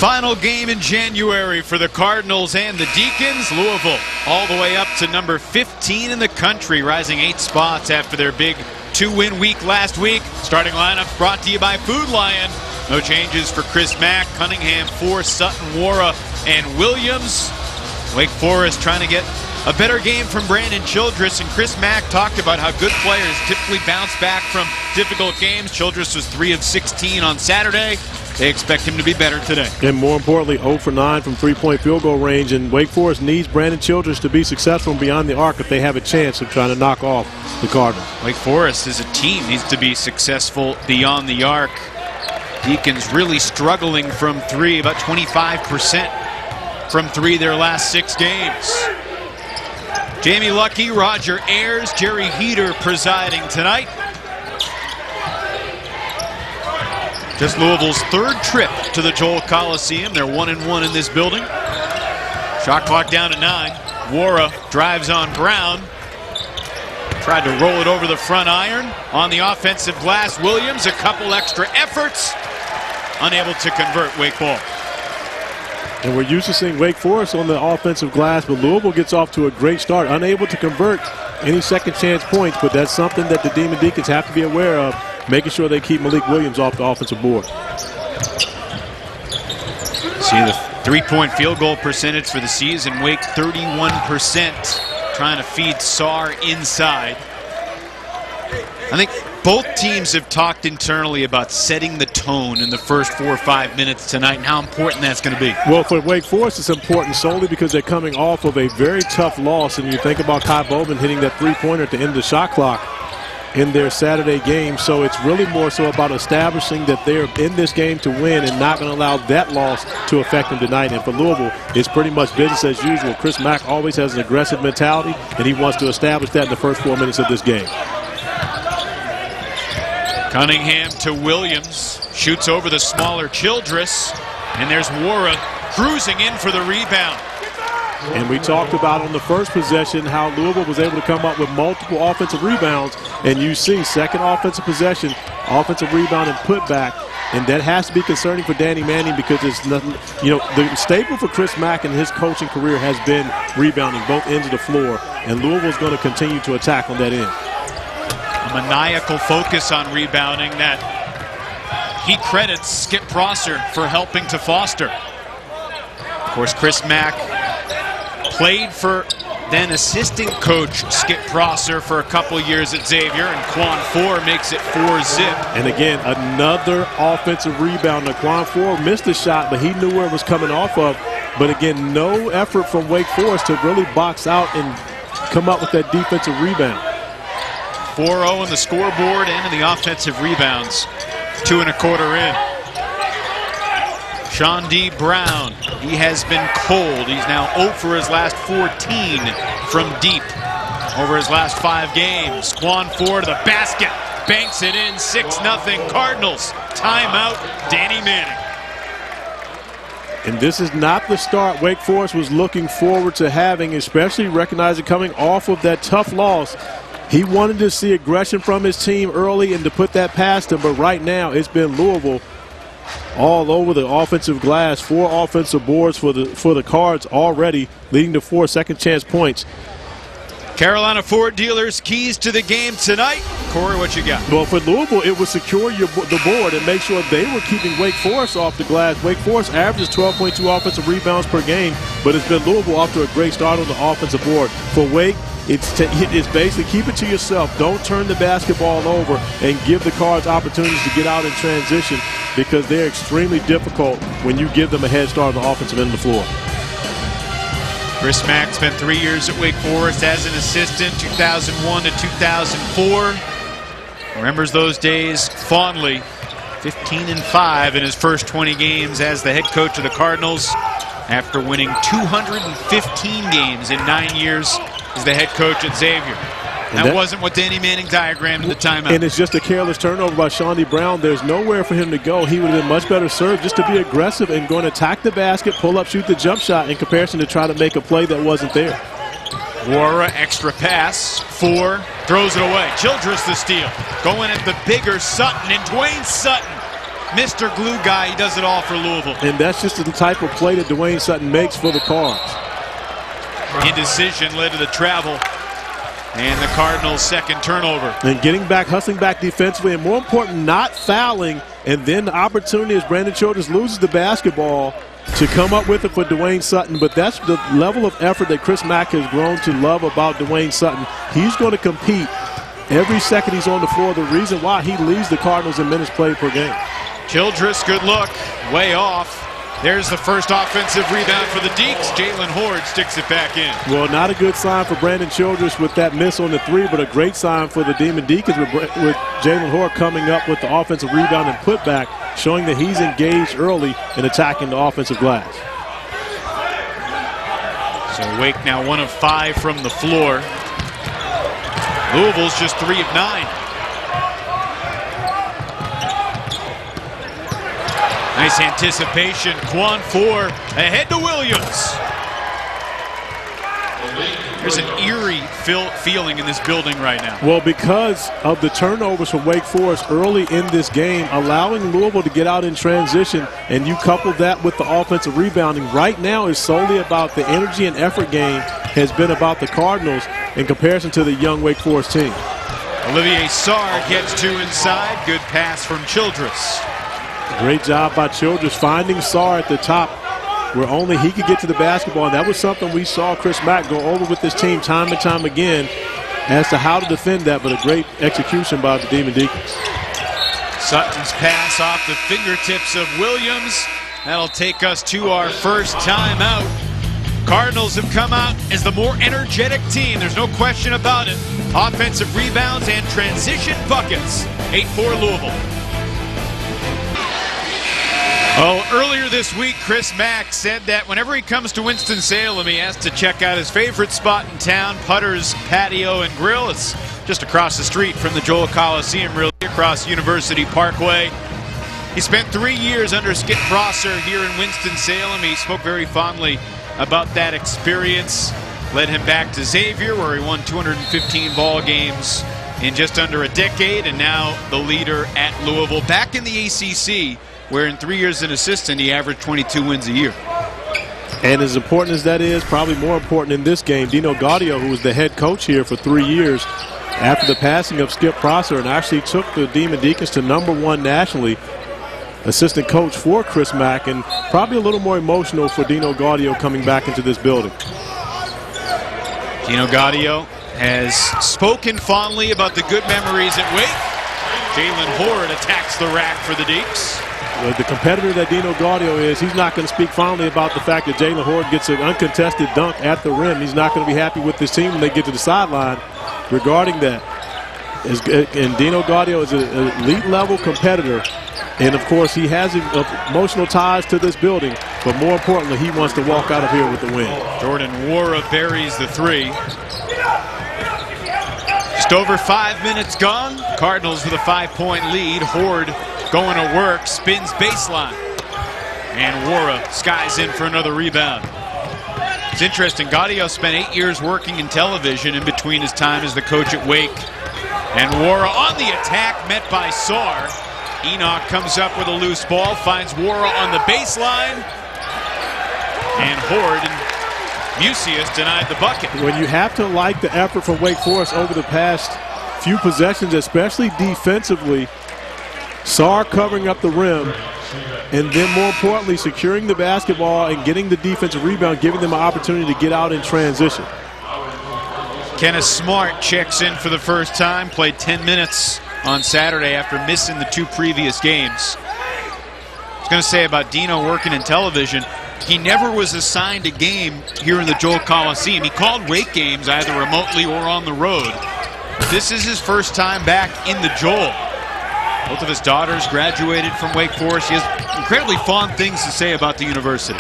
Final game in January for the Cardinals and the Deacons. Louisville all the way up to number 15 in the country, rising 8 spots after their big 2-win week last week. Starting lineup brought to you by Food Lion. No changes for Chris Mack, Cunningham, Force, Sutton, Wara, and Williams. Wake Forest trying to get a better game from Brandon Childress, and Chris Mack talked about how good players typically bounce back from difficult games. Childress was 3 of 16 on Saturday. They expect him to be better today. And more importantly, 0 for 9 from three-point field goal range, and Wake Forest needs Brandon Childress to be successful beyond the arc if they have a chance of trying to knock off the Cardinals. Wake Forest as a team needs to be successful beyond the arc. Deacons really struggling from 3, about 25% from 3 their last 6 games. Jamie Lucky, Roger Ayers, Jerry Heater presiding tonight. Just Louisville's 3rd trip to the Joel Coliseum. They're 1-1 in this building. Shot clock down to 9. Wara drives on Brown. Tried to roll it over the front iron. On the offensive glass, Williams, a couple extra efforts. Unable to convert. Wake ball. And we're used to seeing Wake Forest on the offensive glass, but Louisville gets off to a great start, unable to convert any second chance points, but that's something that the Demon Deacons have to be aware of, making sure they keep Malik Williams off the offensive board. See the 3-point field goal percentage for the season. Wake 31%, trying to feed Sarr inside. I think both teams have talked internally about setting the tone in the first 4 or 5 minutes tonight and how important that's going to be. Well, for Wake Forest, it's important solely because they're coming off of a very tough loss, and you think about Kai Bowman hitting that three-pointer at the end of the shot clock in their Saturday game. So it's really more so about establishing that they're in this game to win and not going to allow that loss to affect them tonight. And for Louisville, it's pretty much business as usual. Chris Mack always has an aggressive mentality, and he wants to establish that in the first 4 minutes of this game. Cunningham to Williams, shoots over the smaller Childress, and there's Wara cruising in for the rebound. And we talked about on the first possession how Louisville was able to come up with multiple offensive rebounds, and you see second offensive possession, offensive rebound and putback, and that has to be concerning for Danny Manning because it's nothing, the staple for Chris Mack in his coaching career has been rebounding both ends of the floor, and Louisville's going to continue to attack on that end. A maniacal focus on rebounding that he credits Skip Prosser for helping to foster. Of course, Chris Mack played for then assistant coach Skip Prosser for a couple years at Xavier, and Quan Four makes it 4-zip. And again, another offensive rebound. Quan Four missed the shot, but he knew where it was coming off of. But again, no effort from Wake Forest to really box out and come up with that defensive rebound. 4-0 in the scoreboard and in the offensive rebounds. 2 1/4 in. Sean D. Brown, he has been cold. He's now 0 for his last 14 from deep over his last 5 games. Quan Four to the basket, banks it in, 6-0 Cardinals. Timeout, Danny Manning. And this is not the start Wake Forest was looking forward to having, especially recognizing coming off of that tough loss. He wanted to see aggression from his team early and to put that past him, but right now it's been Louisville all over the offensive glass. 4 offensive boards for the Cards already, leading to 4 second chance points. Carolina Ford dealers keys to the game tonight. Corey, what you got? Well, for Louisville, it would secure the board and make sure they were keeping Wake Forest off the glass. Wake Forest averages 12.2 offensive rebounds per game, but it's been Louisville off to a great start on the offensive board. For Wake, it's basically keep it to yourself. Don't turn the basketball over and give the Cards opportunities to get out in transition because they're extremely difficult when you give them a head start on the offensive end of the floor. Chris Mack spent 3 years at Wake Forest as an assistant, 2001 to 2004. Remembers those days fondly. 15-5 in his first 20 games as the head coach of the Cardinals after winning 215 games in 9 years as the head coach at Xavier. That wasn't what Danny Manning diagrammed at the timeout. And it's just a careless turnover by Sean D. Brown. There's nowhere for him to go. He would have been much better served just to be aggressive and going to attack the basket, pull up, shoot the jump shot in comparison to try to make a play that wasn't there. Wara, extra pass. Four, throws it away. Childress the steal. Going at the bigger Sutton, and Dwayne Sutton Mr. Glue Guy. He does it all for Louisville. And that's just the type of play that Dwayne Sutton makes for the Cards. Indecision led to the travel. And the Cardinals' second turnover. And getting back, hustling back defensively, and more important, not fouling. And then the opportunity as Brandon Childress loses the basketball to come up with it for Dwayne Sutton. But that's the level of effort that Chris Mack has grown to love about Dwayne Sutton. He's going to compete every second he's on the floor. The reason why he leads the Cardinals in minutes played per game. Childress, good look, way off. There's the first offensive rebound for the Deeks. Jalen Horde sticks it back in. Well, not a good sign for Brandon Childress with that miss on the three, but a great sign for the Demon Deacons with Jalen Horde coming up with the offensive rebound and putback, showing that he's engaged early in attacking the offensive glass. So Wake now 1 of 5 from the floor. Louisville's just 3 of 9. Nice anticipation. Quan 4 ahead to Williams. There's an eerie feeling in this building right now. Well, because of the turnovers from Wake Forest early in this game, allowing Louisville to get out in transition, and you couple that with the offensive rebounding, right now is solely about the energy and effort game has been about the Cardinals in comparison to the young Wake Forest team. Olivier Sarr gets 2 inside. Good pass from Childress. Great job by Childress finding Sarr at the top where only he could get to the basketball. And that was something we saw Chris Mack go over with this team time and time again as to how to defend that, but a great execution by the Demon Deacons. Sutton's pass off the fingertips of Williams. That'll take us to our first timeout. Cardinals have come out as the more energetic team. There's no question about it. Offensive rebounds and transition buckets. 8-4 Louisville. Oh, earlier this week, Chris Mack said that whenever he comes to Winston-Salem, he has to check out his favorite spot in town, Putter's Patio and Grill. It's just across the street from the Joel Coliseum, really, across University Parkway. He spent 3 years under Skip Prosser here in Winston-Salem. He spoke very fondly about that experience. Led him back to Xavier, where he won 215 ball games in just under a decade, and now the leader at Louisville. Back in the ACC, where in 3 years as an assistant, he averaged 22 wins a year. And as important as that is, probably more important in this game, Dino Gaudio, who was the head coach here for 3 years after the passing of Skip Prosser, and actually took the Demon Deacons to #1 nationally, assistant coach for Chris Mack, and probably a little more emotional for Dino Gaudio coming back into this building. Dino Gaudio has spoken fondly about the good memories at Wake. Jalen Horde attacks the rack for the Deeks. The competitor that Dino Gaudio is, he's not going to speak fondly about the fact that Jalen Horde gets an uncontested dunk at the rim. He's not going to be happy with this team when they get to the sideline regarding that. And Dino Gaudio is an elite-level competitor. And, of course, he has emotional ties to this building. But more importantly, he wants to walk out of here with the win. Jordan Wara buries the 3. Just over 5 minutes gone. Cardinals with a 5-point lead. Horde going to work, spins baseline. And Wara skies in for another rebound. It's interesting, Gaudio spent 8 years working in television in between his time as the coach at Wake. And Wara on the attack, met by Sarr. Enoch comes up with a loose ball, finds Wara on the baseline. And Horde and Musius denied the bucket. When you have to like the effort from Wake Forest over the past few possessions, especially defensively, Sarr covering up the rim, and then more importantly, securing the basketball and getting the defensive rebound, giving them an opportunity to get out in transition. Kenneth Smart checks in for the first time, played 10 minutes on Saturday after missing the 2 previous games. I was going to say about Dino working in television, he never was assigned a game here in the Joel Coliseum. He called Wake games either remotely or on the road. But this is his first time back in the Joel. Both of his daughters graduated from Wake Forest. He has incredibly fond things to say about the university.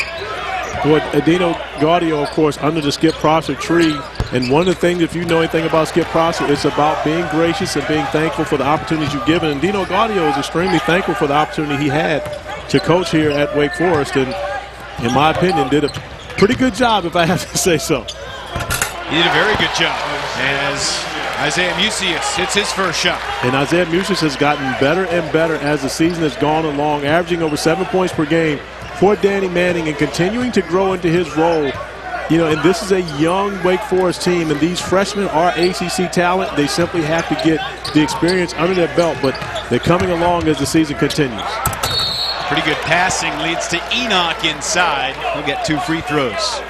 Well, Dino Gaudio, of course, under the Skip Prosser tree. And one of the things, if you know anything about Skip Prosser, it's about being gracious and being thankful for the opportunities you've given. And Dino Gaudio is extremely thankful for the opportunity he had to coach here at Wake Forest. And in my opinion, did a pretty good job, if I have to say so. He did a very good job, as Isaiah Musius hits his first shot. And Isaiah Musius has gotten better and better as the season has gone along, averaging over 7 points per game for Danny Manning and continuing to grow into his role. You know, and this is a young Wake Forest team, and these freshmen are ACC talent. They simply have to get the experience under their belt, but they're coming along as the season continues. Pretty good passing leads to Enoch inside. He'll get 2 free throws.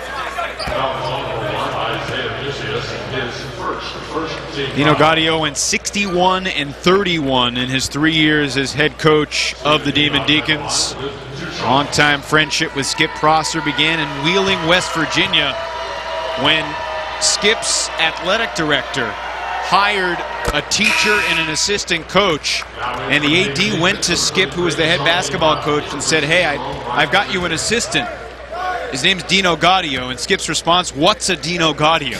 Dino Gaudio went 61-31 in his 3 years as head coach of the Demon Deacons. Longtime friendship with Skip Prosser began in Wheeling, West Virginia, when Skip's athletic director hired a teacher and an assistant coach, and the AD went to Skip, who was the head basketball coach, and said, "Hey, I've got you an assistant. His name's Dino Gaudio." And Skip's response, "What's a Dino Gaudio?"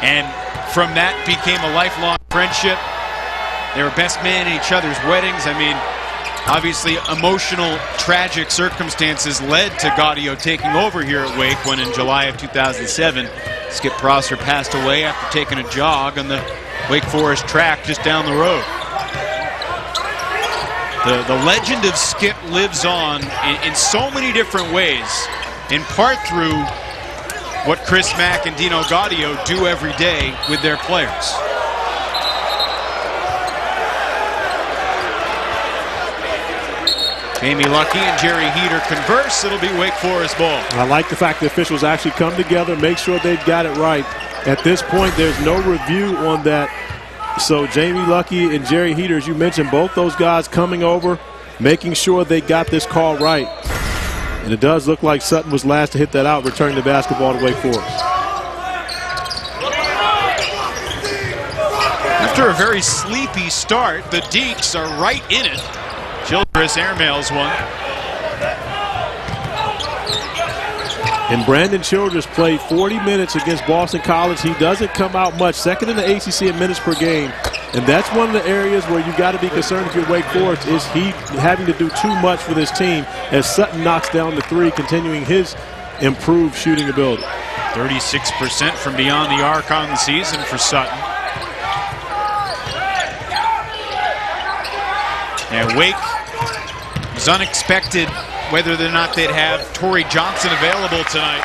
And from that became a lifelong friendship. They were best man at each other's weddings. I mean, obviously emotional, tragic circumstances led to Gaudio taking over here at Wake when in July of 2007, Skip Prosser passed away after taking a jog on the Wake Forest track just down the road. The legend of Skip lives on in so many different ways, in part through what Chris Mack and Dino Gaudio do every day with their players. Jamie Lucky and Jerry Heater converse. It'll be Wake Forest ball. I like the fact the officials actually come together, make sure they've got it right. At this point, there's no review on that. So Jamie Lucky and Jerry Heater, as you mentioned, both those guys coming over, making sure they got this call right. And it does look like Sutton was last to hit that out, returning the basketball to Wake Forest. After a very sleepy start, the Deeks are right in it. Childress airmails one. And Brandon Childress played 40 minutes against Boston College. He doesn't come out much, second in the ACC in minutes per game. And that's one of the areas where you got to be concerned if you're Wake Forest, is he having to do too much for this team as Sutton knocks down the 3, continuing his improved shooting ability. 36% from beyond the arc on the season for Sutton. And Wake was unexpected whether or not they'd have Torrey Johnson available tonight.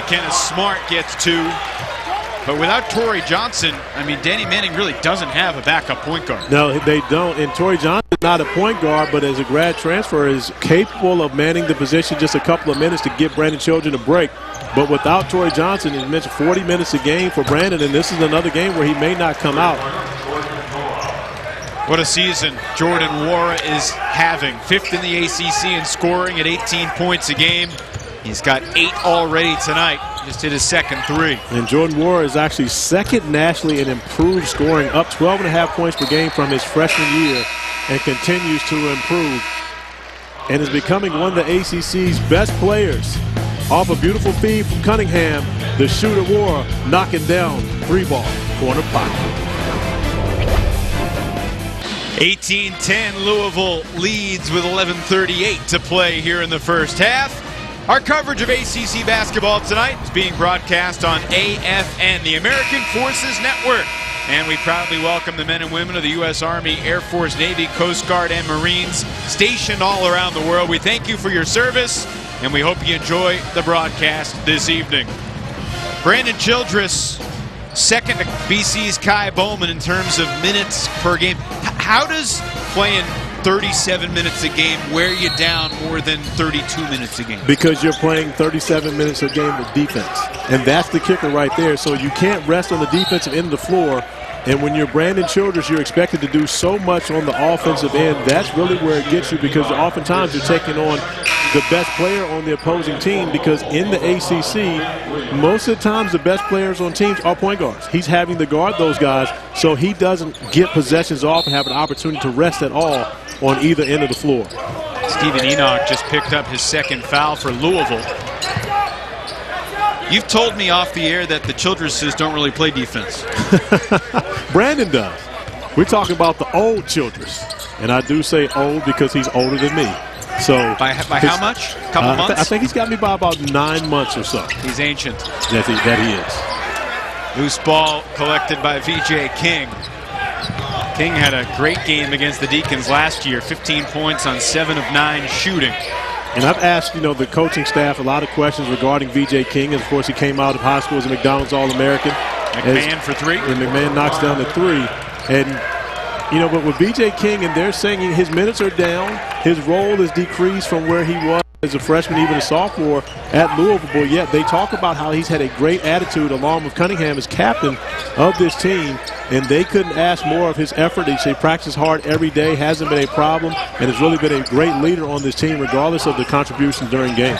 Kenneth Smart gets 2. But without Torrey Johnson, I mean, Danny Manning really doesn't have a backup point guard. No, they don't. And Torrey Johnson is not a point guard, but as a grad transfer is capable of manning the position just a couple of minutes to give Brandon Children a break. But without Torrey Johnson, as mentioned, 40 minutes a game for Brandon, and this is another game where he may not come out. What a season Jordan Nwora is having. 5th in the ACC in scoring at 18 points a game. He's got 8 already tonight. Just hit his second 3. And Jordan Nwora is actually second nationally in improved scoring, up 12.5 points per game from his freshman year, and continues to improve. And is becoming one of the ACC's best players. Off a beautiful feed from Cunningham, the shooter Nwora knocking down 3-ball, corner pocket. 18-10, Louisville leads with 11:38 to play here in the first half. Our coverage of ACC basketball tonight is being broadcast on AFN, the American Forces Network. And we proudly welcome the men and women of the U.S. Army, Air Force, Navy, Coast Guard, and Marines stationed all around the world. We thank you for your service, and we hope you enjoy the broadcast this evening. Brandon Childress, second to BC's Kai Bowman in terms of minutes per game. How does playing 37 minutes a game wear you down more than 32 minutes a game? Because you're playing 37 minutes a game with defense. And that's the kicker right there. So you can't rest on the defensive end of the floor. And when you're Brandon Childress, you're expected to do so much on the offensive end. That's really where it gets you, because oftentimes you're taking on the best player on the opposing team, because in the ACC, most of the times the best players on teams are point guards. He's having to guard those guys, so he doesn't get possessions off and have an opportunity to rest at all on either end of the floor. Stephen Enoch just picked up his second foul for Louisville. You've told me off the air that the Childresses don't really play defense. Brandon does. We're talking about the old Childress. And I do say old because he's older than me. So by how much? A couple months? I think he's got me by about 9 months or so. He's ancient. That he is. Loose ball collected by VJ King. King had a great game against the Deacons last year, 15 points on 7 of 9 shooting. And I've asked, the coaching staff a lot of questions regarding VJ King. And, of course, he came out of high school as a McDonald's All-American. McMahon for 3. And McMahon knocks down the 3. And, but with VJ King, and they're saying his minutes are down, his role is decreased from where he was as a freshman, even a sophomore at Louisville. But yet they talk about how he's had a great attitude along with Cunningham as captain of this team. And they couldn't ask more of his effort. They practice hard every day, hasn't been a problem, and has really been a great leader on this team regardless of the contributions during games.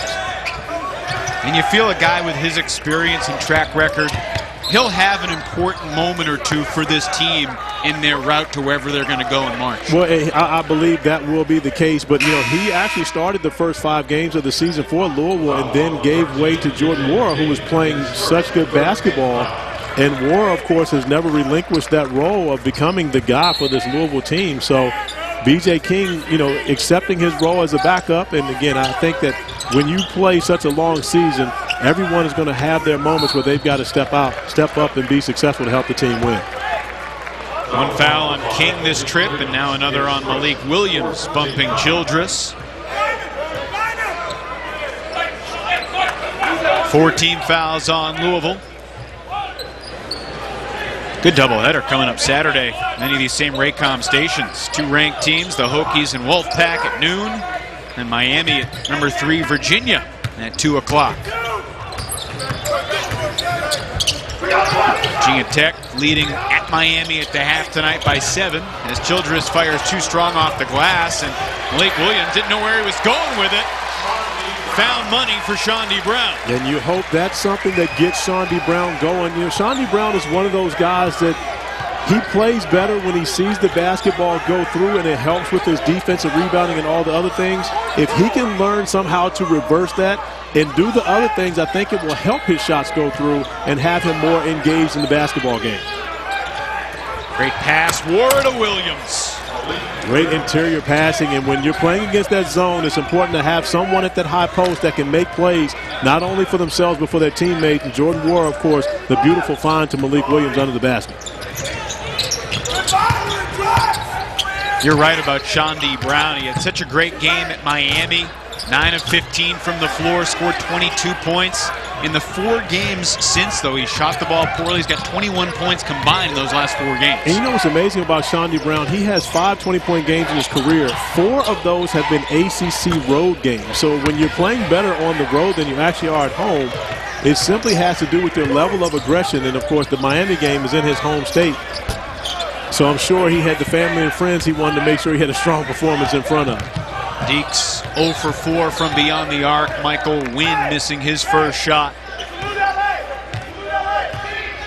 And you feel a guy with his experience and track record, he'll have an important moment or two for this team in their route to wherever they're going to go in March. Well, I believe that will be the case. But, he actually started the first 5 games of the season for Louisville and then gave way to Jordan Moore, who was playing such good basketball. And Moore, of course, has never relinquished that role of becoming the guy for this Louisville team. So B.J. King, accepting his role as a backup. And, again, I think that when you play such a long season, everyone is going to have their moments where they've got to step up and be successful to help the team win. One foul on King this trip, and now another on Malik Williams, bumping Childress. 14 fouls on Louisville. Good doubleheader coming up Saturday. Many of these same Raycom stations. 2 ranked teams, the Hokies and Wolfpack at noon, and Miami at number 3, Virginia at 2 o'clock. Virginia Tech leading at Miami at the half tonight by 7 as Childress fires too strong off the glass, and Malik Williams didn't know where he was going with it. Found money for Shawnee Brown. And you hope that's something that gets Shawnee Brown going. Shawnee Brown is one of those guys that he plays better when he sees the basketball go through, and it helps with his defensive rebounding and all the other things. If he can learn somehow to reverse that and do the other things, I think it will help his shots go through and have him more engaged in the basketball game. Great pass, Ward to Williams. Great interior passing, and when you're playing against that zone, it's important to have someone at that high post that can make plays, not only for themselves but for their teammates. And Jordan Ward, of course, the beautiful find to Malik Williams under the basket. You're right about Shawnee Brown. He had such a great game at Miami. 9 of 15 from the floor, scored 22 points. In the 4 games since, though, he shot the ball poorly. He's got 21 points combined in those last 4 games. And what's amazing about Shawnee Brown? He has 5 20-point games in his career. 4 of those have been ACC road games. So when you're playing better on the road than you actually are at home, it simply has to do with your level of aggression. And, of course, the Miami game is in his home state. So I'm sure he had the family and friends he wanted to make sure he had a strong performance in front of. Deeks 0 for 4 from beyond the arc. Michael Wynn missing his first shot.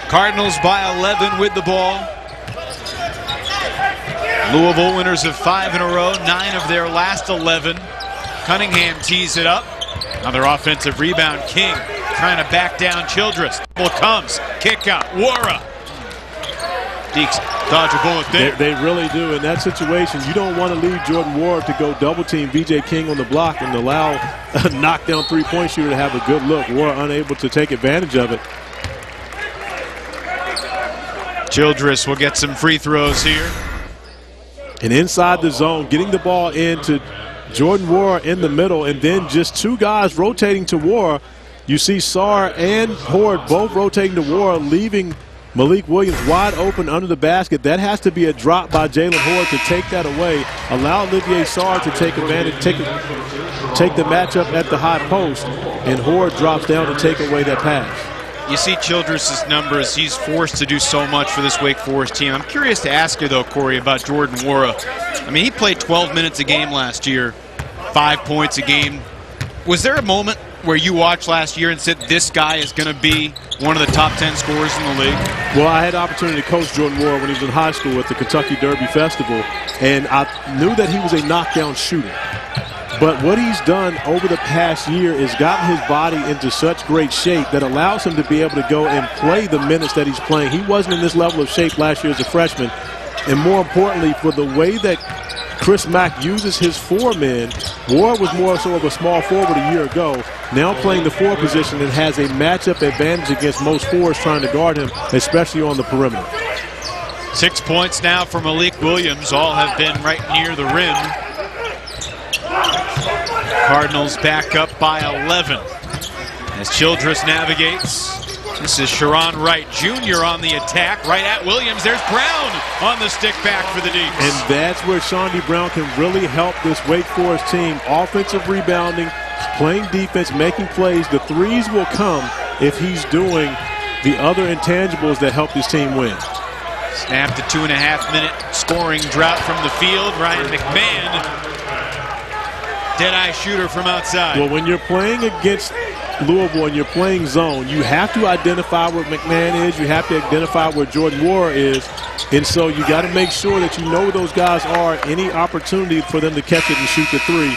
Cardinals by 11 with the ball. Louisville winners of 5 in a row, 9 of their last 11. Cunningham tees it up. Another offensive rebound. King trying to back down Childress. Ball comes. Kick out. Wara. Deeks dodge a bullet there. They really do. In that situation, you don't want to leave Jordan Ward to go double-team B.J. King on the block and allow a knockdown three-point shooter to have a good look. Ward unable to take advantage of it. Childress will get some free throws here. And inside the zone, getting the ball into Jordan Ward in the middle, and then just 2 guys rotating to Ward. You see Sarr and Horde both rotating to Ward, leaving Malik Williams wide open under the basket. That has to be a drop by Jalen Horde to take that away. Allow Olivier Sarr to take advantage, take the matchup at the high post, and Horde drops down to take away that pass. You see Childress' numbers. He's forced to do so much for this Wake Forest team. I'm curious to ask you, though, Corey, about Jordan Wara. I mean, he played 12 minutes a game last year, 5 points a game. Was there a moment where you watched last year and said this guy is going to be one of the top 10 scorers in the league? Well, I had the opportunity to coach Jordan Ward when he was in high school at the Kentucky Derby Festival, and I knew that he was a knockdown shooter. But what he's done over the past year is gotten his body into such great shape that allows him to be able to go and play the minutes that he's playing. He wasn't in this level of shape last year as a freshman. And more importantly, for the way that Chris Mack uses his 4 men. Ward was more so of a small forward a year ago, now playing the 4 position and has a matchup advantage against most forwards trying to guard him, especially on the perimeter. 6 points now for Malik Williams. All have been right near the rim. Cardinals back up by 11 as Childress navigates. This is Sharon Wright Jr. on the attack. Right at Williams. There's Brown on the stick back for the Deeks. And that's where Shawnee Brown can really help this Wake Forest team. Offensive rebounding, playing defense, making plays. The threes will come if he's doing the other intangibles that help this team win. Snapped a 2.5-minute scoring drought from the field. Ryan McMahon, dead-eye shooter from outside. Well, when you're playing against Louisville and you're playing zone, you have to identify where McMahon is. You have to identify where Jordan Wara is. And so you got to make sure that you know where those guys are, any opportunity for them to catch it and shoot the 3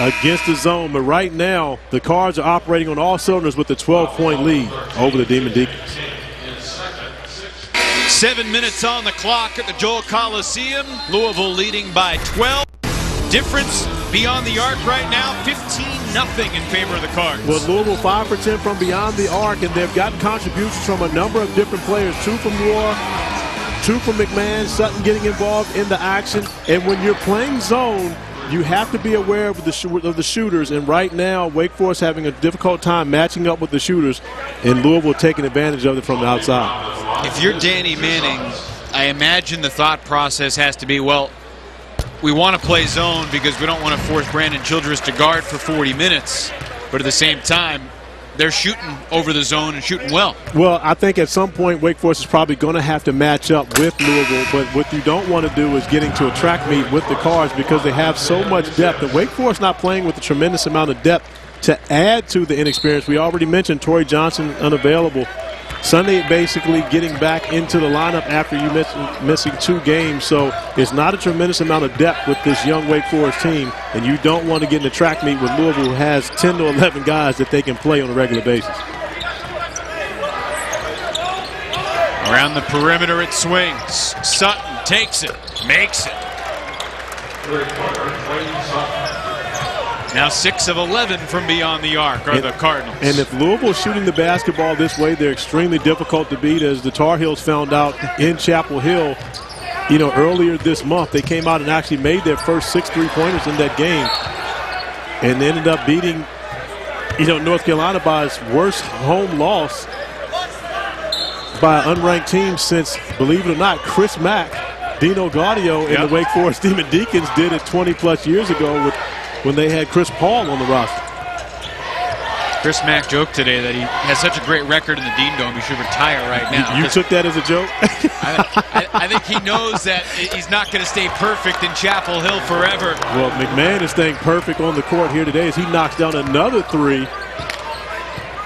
against the zone. But right now, the Cards are operating on all cylinders with a 12-point lead over the Demon Deacons. 7 minutes on the clock at the Joel Coliseum. Louisville leading by 12. Difference beyond the arc right now, 15-0 in favor of the Cards. Well, Louisville 5 for 10 from beyond the arc, and they've gotten contributions from a number of different players. 2 from Wara, 2 from McMahon, Sutton getting involved in the action. And when you're playing zone, you have to be aware of the shooters. And right now, Wake Forest having a difficult time matching up with the shooters, and Louisville taking advantage of it from the outside. If you're Danny Manning, I imagine the thought process has to be, well, we want to play zone because we don't want to force Brandon Childress to guard for 40 minutes. But at the same time, they're shooting over the zone and shooting well. Well, I think at some point Wake Forest is probably going to have to match up with Louisville. But what you don't want to do is get into a track meet with the Cards because they have so much depth. And Wake Forest not playing with a tremendous amount of depth to add to the inexperience. We already mentioned Torrey Johnson unavailable. Sunday basically getting back into the lineup after you missing 2 games. So it's not a tremendous amount of depth with this young Wake Forest team, and you don't want to get in a track meet with Louisville, who has 10 to 11 guys that they can play on a regular basis. Around the perimeter it swings. Sutton takes it, makes it. Now 6 of 11 from beyond the arc are the Cardinals. And if Louisville's shooting the basketball this way, they're extremely difficult to beat, as the Tar Heels found out in Chapel Hill, earlier this month. They came out and actually made their first 6 3-pointers in that game, and they ended up beating, North Carolina by its worst home loss by an unranked team since, believe it or not, Chris Mack, Dino Gaudio, and the Wake Forest Demon Deacons did it 20-plus years ago when they had Chris Paul on the roster. Chris Mack joked today that he has such a great record in the Dean Dome, he should retire right now. You took that as a joke? I think he knows that he's not going to stay perfect in Chapel Hill forever. Well, McMahon is staying perfect on the court here today as he knocks down another 3.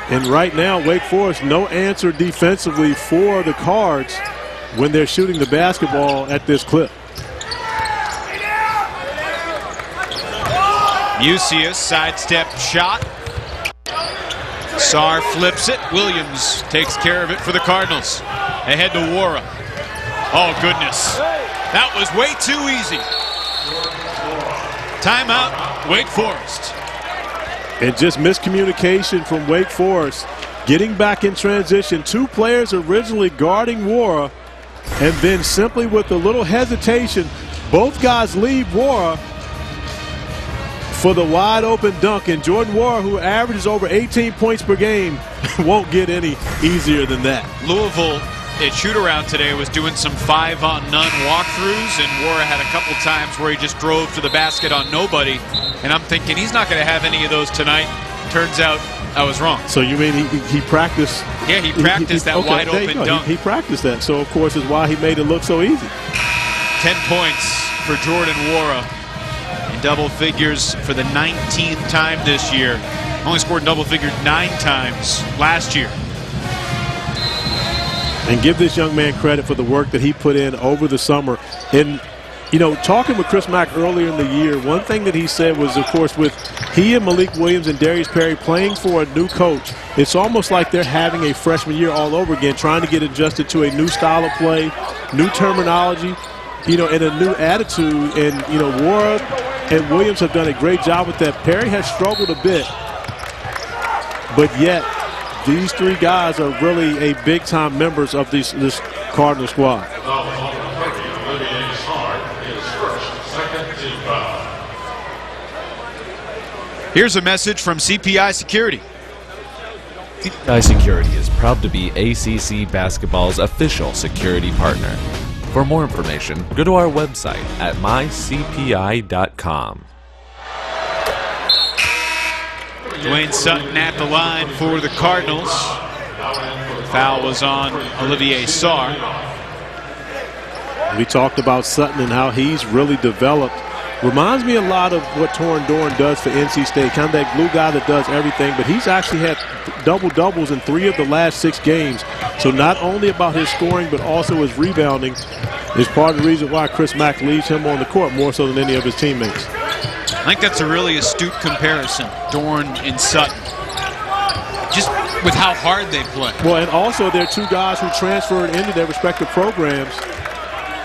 And right now, Wake Forest, no answer defensively for the Cards when they're shooting the basketball at this clip. Mucius sidestep shot. Sarr flips it. Williams takes care of it for the Cardinals. Ahead to Wara. Oh, goodness. That was way too easy. Timeout, Wake Forest. And just miscommunication from Wake Forest. Getting back in transition. 2 players originally guarding Wara, and then simply with a little hesitation, both guys leave Wara for the wide open dunk, and Jordan Wara, who averages over 18 points per game, won't get any easier than that. Louisville at shoot-around today was doing some 5-on-none walkthroughs, and Wara had a couple times where he just drove to the basket on nobody, and I'm thinking he's not going to have any of those tonight. Turns out I was wrong. So you mean he practiced? Yeah, he practiced that wide open dunk. He practiced that, so of course is why he made it look so easy. 10 points for Jordan Wara. Double figures for the 19th time this year. Only scored double figures 9 times last year. And give this young man credit for the work that he put in over the summer. And, talking with Chris Mack earlier in the year, one thing that he said was, of course, with he and Malik Williams and Darius Perry playing for a new coach, it's almost like they're having a freshman year all over again, trying to get adjusted to a new style of play, new terminology. and a new attitude. And, Ward and Williams have done a great job with that. Perry has struggled a bit, but yet these three guys are really a big-time members of this Cardinal squad. Here's a message from CPI Security. CPI Security is proud to be ACC Basketball's official security partner. For more information, go to our website at mycpi.com. Dwayne Sutton at the line for the Cardinals. Foul was on Olivier Sarr. We talked about Sutton and how he's really developed. Reminds me a lot of what Torin Dorn does for NC State, kind of that glue guy that does everything, but he's actually had double-doubles in 3 of the last 6 games. So not only about his scoring, but also his rebounding is part of the reason why Chris Mack leaves him on the court more so than any of his teammates. I think that's a really astute comparison, Dorn and Sutton, just with how hard they play. Well, and also they're 2 guys who transferred into their respective programs.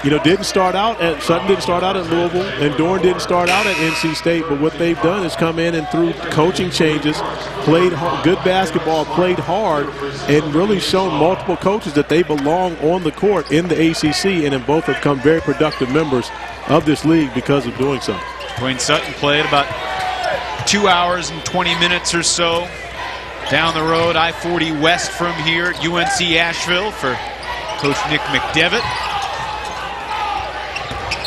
Sutton didn't start out at Louisville, and Dorn didn't start out at NC State, but what they've done is come in and through coaching changes, played good basketball, played hard, and really shown multiple coaches that they belong on the court in the ACC, and then both have become very productive members of this league because of doing so. Dwayne Sutton played about 2 hours and 20 minutes or so down the road, I-40 west from here, UNC Asheville for Coach Nick McDevitt.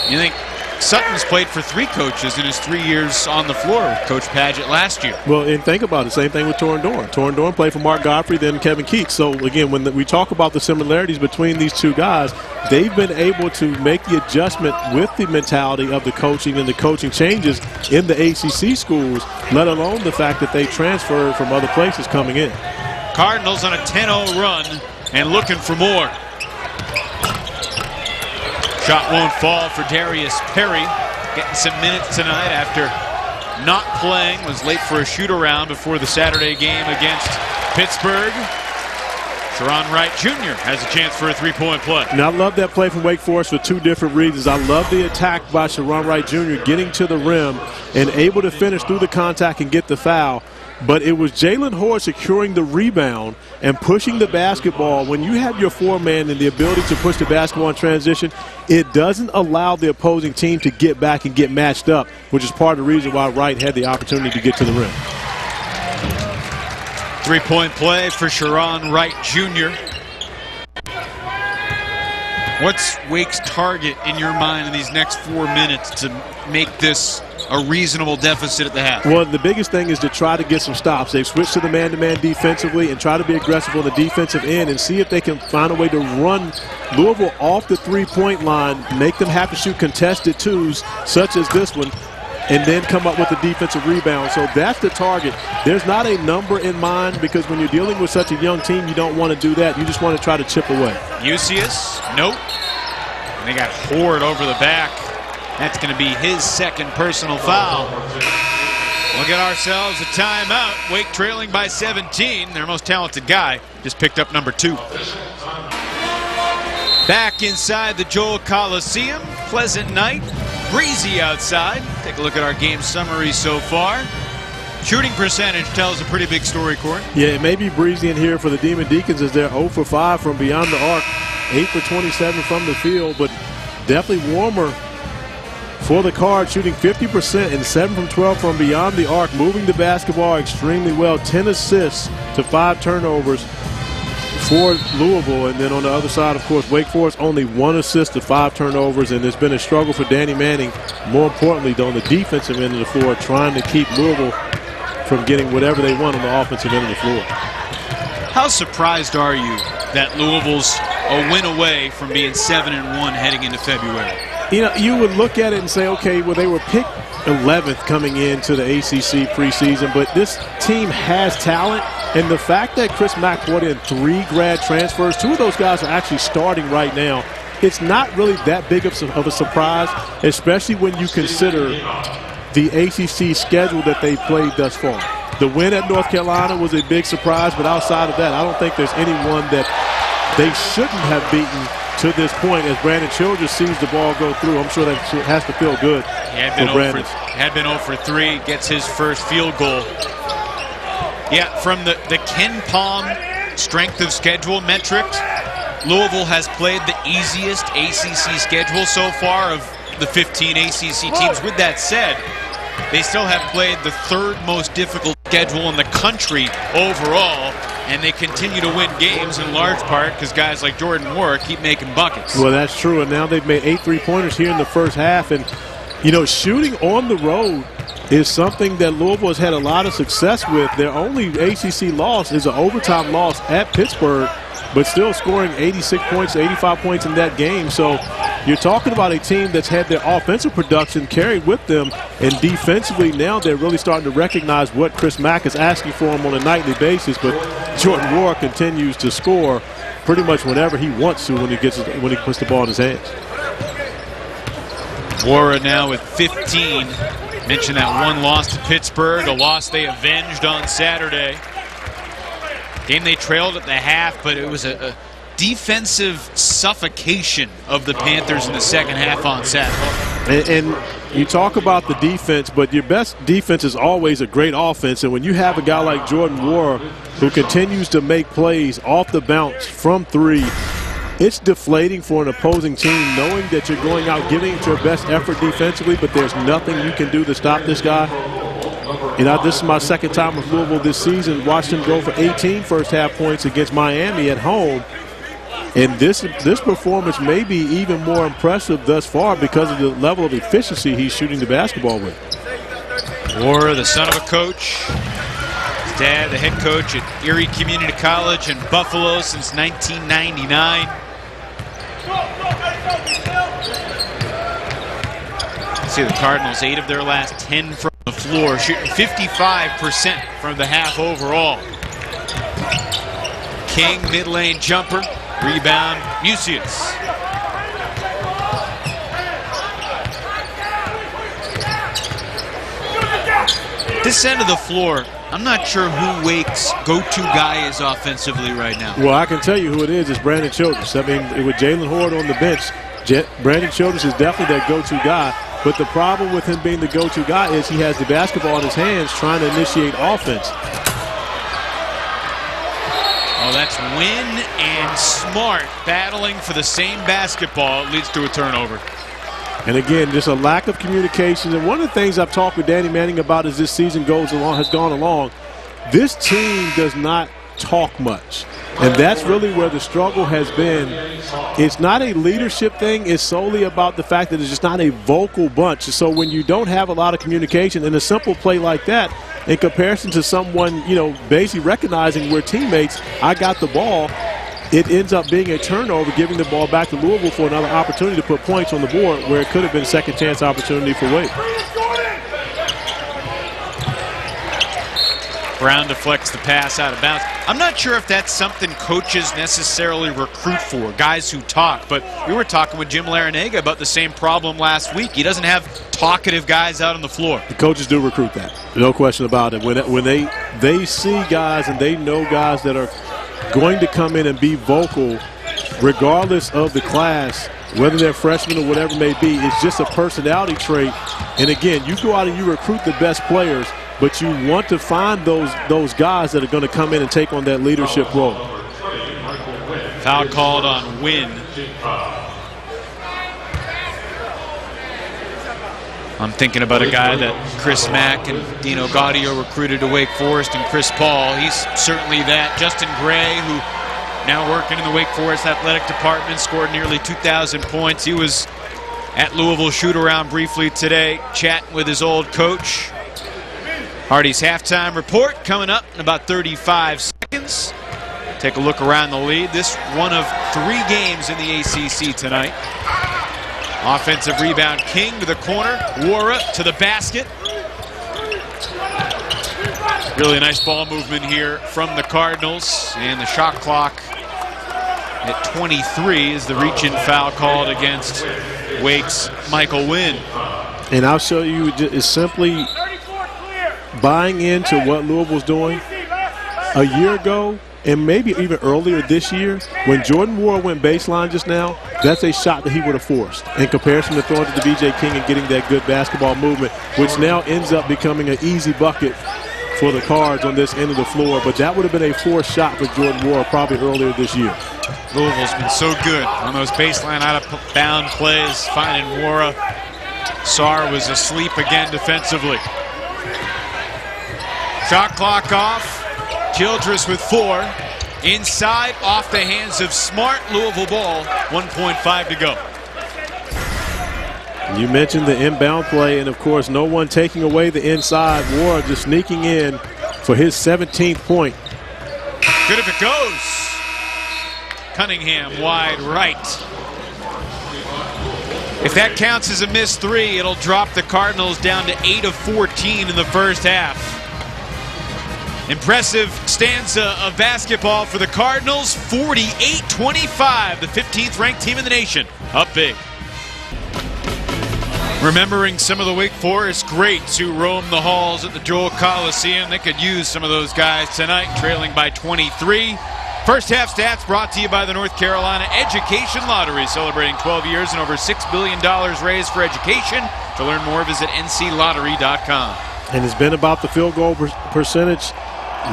You think Sutton's played for 3 coaches in his 3 years on the floor with Coach Padgett last year. Well, and think about it, same thing with Torin Dorn. Torin Dorn played for Mark Godfrey, then Kevin Keats. So, again, when we talk about the similarities between these 2 guys, they've been able to make the adjustment with the mentality of the coaching and the coaching changes in the ACC schools, let alone the fact that they transferred from other places coming in. Cardinals on a 10-0 run and looking for more. Shot won't fall for Darius Perry. Getting some minutes tonight after not playing. Was late for a shoot-around before the Saturday game against Pittsburgh. Sharon Wright Jr. has a chance for a 3-point play. Now, I love that play from Wake Forest for 2 different reasons. I love the attack by Sharon Wright Jr. getting to the rim and able to finish through the contact and get the foul. But it was Jalen Hoare securing the rebound and pushing the basketball. When you have your 4-man and the ability to push the basketball in transition, it doesn't allow the opposing team to get back and get matched up, which is part of the reason why Wright had the opportunity to get to the rim. 3-point play for Sharon Wright Jr. What's Wake's target in your mind in these next 4 minutes to make this a reasonable deficit at the half? Well, the biggest thing is to try to get some stops. They've switched to the man-to-man defensively and try to be aggressive on the defensive end and see if they can find a way to run Louisville off the 3-point line, make them have to shoot contested 2s, such as this one, and then come up with a defensive rebound. So that's the target. There's not a number in mind because when you're dealing with such a young team, you don't want to do that. You just want to try to chip away. Euseus, nope. And they got Horde over the back. That's going to be his 2nd personal foul. We'll get ourselves a timeout. Wake trailing by 17. Their most talented guy just picked up number 2. Back inside the Joel Coliseum. Pleasant night. Breezy outside. Take a look at our game summary so far. Shooting percentage tells a pretty big story, Court. Yeah, it may be breezy in here for the Demon Deacons as they're 0 for 5 from beyond the arc, 8 for 27 from the field, but definitely warmer for the Cards, shooting 50% and 7 from 12 from beyond the arc, moving the basketball extremely well. 10 assists to 5 turnovers for Louisville. And then on the other side, of course, Wake Forest only 1 assist to 5 turnovers, and it's been a struggle for Danny Manning, more importantly, on the defensive end of the floor, trying to keep Louisville from getting whatever they want on the offensive end of the floor. How surprised are you that Louisville's a win away from being 7-1 heading into February? You would look at it and say, okay, well, they were picked 11th coming into the ACC preseason, but this team has talent, and the fact that Chris Mack brought in 3 grad transfers, 2 of those guys are actually starting right now, it's not really that big of a surprise, especially when you consider the ACC schedule that they've played thus far. The win at North Carolina was a big surprise, but outside of that, I don't think there's anyone that they shouldn't have beaten to this point as Brandon Childress sees the ball go through. I'm sure that has to feel good for Brandon. Had been 0 for 3, gets his first field goal. Yeah, from the Ken Pom strength of schedule metrics, Louisville has played the easiest ACC schedule so far of the 15 ACC teams. With that said, they still have played the third most difficult schedule in the country overall, and they continue to win games in large part because guys like Jordan Moore keep making buckets. Well, that's true, and now they've made 8 3-pointers here in the first half. And, you know, shooting on the road is something that Louisville has had a lot of success with. Their only ACC loss is an overtime loss at Pittsburgh, but still scoring 86 points, 85 points in that game. So you're talking about a team that's had their offensive production carried with them, and defensively now they're really starting to recognize what Chris Mack is asking for them on a nightly basis. But Jordan Moore continues to score pretty much whenever he wants to when he puts the ball in his hands. Wara now with 15. Mentioned that one loss to Pittsburgh, a loss they avenged on Saturday. Game they trailed at the half, but it was a defensive suffocation of the Panthers in the second half on Saturday. And you talk about the defense, but your best defense is always a great offense. And when you have a guy like Jordan Wara who continues to make plays off the bounce from 3, it's deflating for an opposing team knowing that you're going out giving it your best effort defensively, but there's nothing you can do to stop this guy. You know, this is my second time with Louisville this season. Watched him go for 18 first-half points against Miami at home. And this performance may be even more impressive thus far because of the level of efficiency he's shooting the basketball with. Wara, the son of a coach. His dad, the head coach at Erie Community College in Buffalo since 1999. See the Cardinals, 8 of their last 10 from the floor, shooting 55% from the half overall. King, mid-lane jumper, rebound, Musius. This end of the floor, I'm not sure who Wake's go-to guy is offensively right now. Well, I can tell you who it is. It's Brandon Childress. I mean, with Jalen Horde on the bench, Brandon Childress is definitely that go-to guy. But the problem with him being the go-to guy is he has the basketball in his hands trying to initiate offense. Oh, that's Wynn and Smart battling for the same basketball. It leads to a turnover. And again, just a lack of communication. And one of the things I've talked with Danny Manning about as this season has gone along, this team does not talk much. And that's really where the struggle has been. It's not a leadership thing. It's solely about the fact that it's just not a vocal bunch. So when you don't have a lot of communication in a simple play like that, in comparison to someone, you know, basically recognizing we're teammates, I got the ball, it ends up being a turnover, giving the ball back to Louisville for another opportunity to put points on the board where it could have been a second chance opportunity for Wake. Brown deflects the pass out of bounds. I'm not sure if that's something coaches necessarily recruit for, guys who talk, but we were talking with Jim Larinaga about the same problem last week. He doesn't have talkative guys out on the floor. The coaches do recruit that. No question about it. When they see guys and they know guys that are going to come in and be vocal regardless of the class, whether they're freshmen or whatever it may be, it's just a personality trait. And again, you go out and you recruit the best players, but you want to find those guys that are going to come in and take on that leadership role. Foul called on Wynn. I'm thinking about a guy that Chris Mack and Dino Gaudio recruited to Wake Forest, and Chris Paul. He's certainly that. Justin Gray, who now working in the Wake Forest athletic department, scored nearly 2,000 points. He was at Louisville shoot-around briefly today, chatting with his old coach. Hardy's halftime report coming up in about 35 seconds. Take a look around the league. This one of 3 games in the ACC tonight. Offensive rebound, King to the corner. Wara to the basket. Really nice ball movement here from the Cardinals. And the shot clock at 23 is the reach-in foul called against Wake's Michael Wynn. And I'll show you, it's simply buying into what Louisville's doing. A year ago, and maybe even earlier this year, when Jordan Moore went baseline just now, that's a shot that he would have forced in comparison to throwing to the B.J. King and getting that good basketball movement, which now ends up becoming an easy bucket for the Cards on this end of the floor. But that would have been a forced shot for Jordan Wara probably earlier this year. Louisville's been so good on those baseline out-of-bound plays, finding Wara. Sarr was asleep again defensively. Shot clock off. Childress with 4. Inside, off the hands of Smart. Louisville ball, 1.5 to go. You mentioned the inbound play, and of course, no one taking away the inside. Wara just sneaking in for his 17th point. Good if it goes. Cunningham wide right. If that counts as a missed 3, it'll drop the Cardinals down to 8 of 14 in the first half. Impressive stanza of basketball for the Cardinals. 48-25, the 15th ranked team in the nation. Up big. Remembering some of the Wake Forest greats who roamed the halls at the Joel Coliseum. They could use some of those guys tonight, trailing by 23. First half stats brought to you by the North Carolina Education Lottery, celebrating 12 years and over $6 billion raised for education. To learn more, visit nclottery.com. And it's been about the field goal percentage.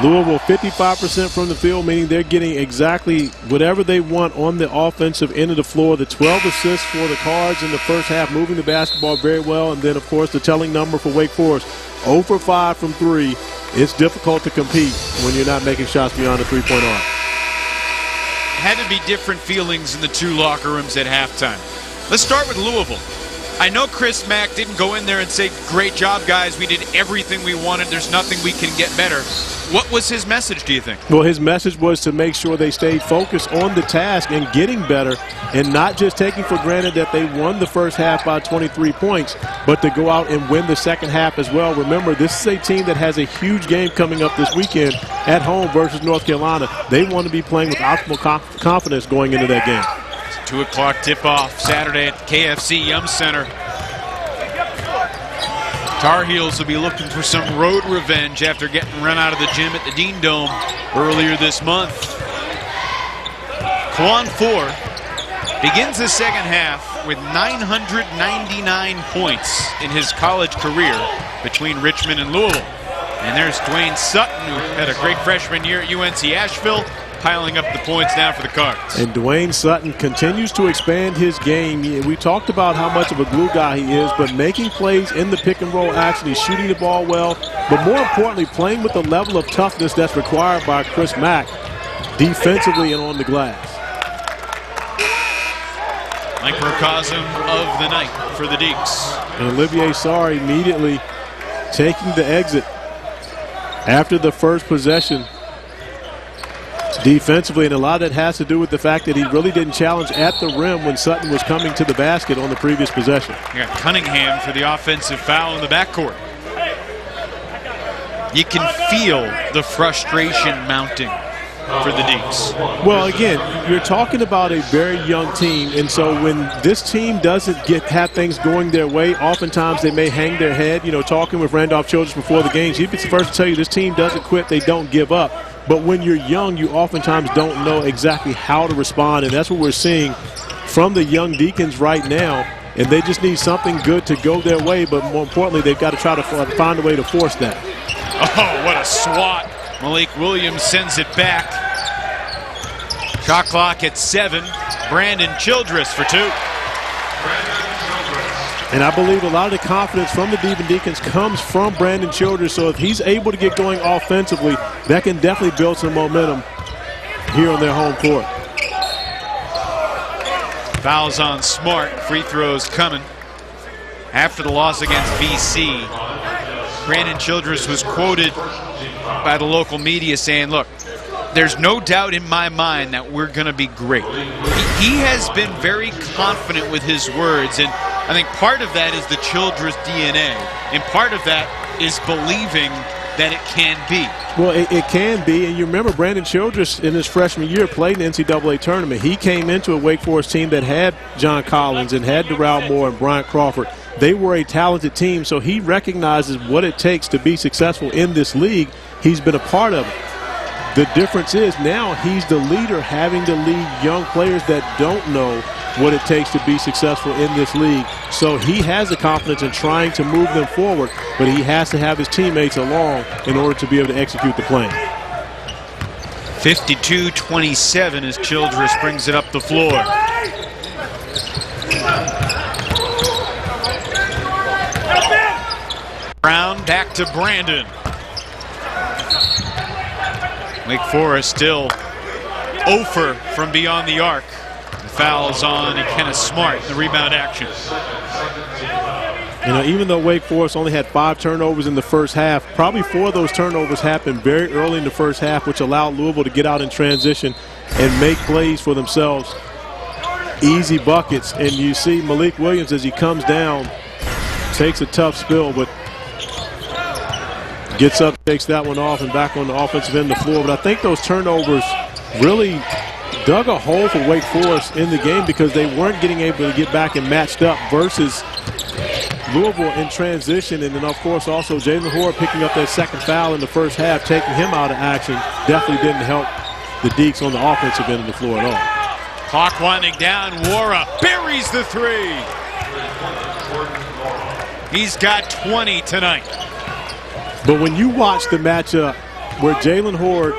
Louisville 55% from the field, meaning they're getting exactly whatever they want on the offensive end of the floor. The 12 assists for the Cards in the first half, moving the basketball very well. And then, of course, the telling number for Wake Forest, 0 for 5 from 3. It's difficult to compete when you're not making shots beyond the three-point arc. Had to be different feelings in the two locker rooms at halftime. Let's start with Louisville. I know Chris Mack didn't go in there and say, great job, guys. We did everything we wanted. There's nothing we can get better. What was his message, do you think? Well, his message was to make sure they stayed focused on the task and getting better, and not just taking for granted that they won the first half by 23 points, but to go out and win the second half as well. Remember, this is a team that has a huge game coming up this weekend at home versus North Carolina. They want to be playing with optimal confidence going into that game. 2 o'clock tip-off Saturday at KFC Yum Center. Tar Heels will be looking for some road revenge after getting run out of the gym at the Dean Dome earlier this month. Quan 4 begins the second half with 999 points in his college career between Richmond and Louisville. And there's Dwayne Sutton, who had a great freshman year at UNC Asheville, piling up the points now for the Cards. And Dwayne Sutton continues to expand his game. We talked about how much of a glue guy he is, but making plays in the pick and roll action, he's shooting the ball well, but more importantly, playing with the level of toughness that's required by Chris Mack defensively and on the glass. Microcosm of the night for the Deeks. And Olivier Sarr immediately taking the exit after the first possession defensively, and a lot of that has to do with the fact that he really didn't challenge at the rim when Sutton was coming to the basket on the previous possession. You got Cunningham for the offensive foul in the backcourt. You can feel the frustration mounting for the Deeks. Well, again, you're talking about a very young team, and so when this team doesn't have things going their way, oftentimes they may hang their head. You know, talking with Randolph Childress before the games, he'd be the first to tell you this team doesn't quit, they don't give up. But when you're young, you oftentimes don't know exactly how to respond, and that's what we're seeing from the young Deacons right now. And they just need something good to go their way, but more importantly, they've got to try to find a way to force that. Oh, what a swat. Malik Williams sends it back. Shot clock at 7. Brandon Childress for 2. And I believe a lot of the confidence from the Devon Deacons comes from Brandon Childress. So if he's able to get going offensively, that can definitely build some momentum here on their home court. Fouls on Smart. Free throws coming. After the loss against BC, Brandon Childress was quoted by the local media saying, look, there's no doubt in my mind that we're going to be great. He has been very confident with his words, and I think part of that is the Childress DNA, and part of that is believing that it can be. Well, it can be, and you remember Brandon Childress in his freshman year played in the NCAA tournament. He came into a Wake Forest team that had John Collins and had Darrell Moore and Bryant Crawford. They were a talented team, so he recognizes what it takes to be successful in this league. He's been a part of it. The difference is now he's the leader, having to lead young players that don't know what it takes to be successful in this league. So he has the confidence in trying to move them forward, but he has to have his teammates along in order to be able to execute the plan. 52-27 as Childress brings it up the floor. Brown back to Brandon. Wake Forest still 0 from beyond the arc. The foul's on Kenneth Smart in the rebound action. You know, even though Wake Forest only had 5 turnovers in the first half, probably 4 of those turnovers happened very early in the first half, which allowed Louisville to get out in transition and make plays for themselves. Easy buckets. And you see Malik Williams as he comes down, takes a tough spill, but gets up, takes that one off, and back on the offensive end of the floor. But I think those turnovers really dug a hole for Wake Forest in the game because they weren't getting able to get back and matched up versus Louisville in transition. And then, of course, also Jalen Horde picking up that second foul in the first half, taking him out of action, definitely didn't help the Deeks on the offensive end of the floor at all. Clock winding down. Wara buries the 3. He's got 20 tonight. But when you watch the matchup where Jalen Horde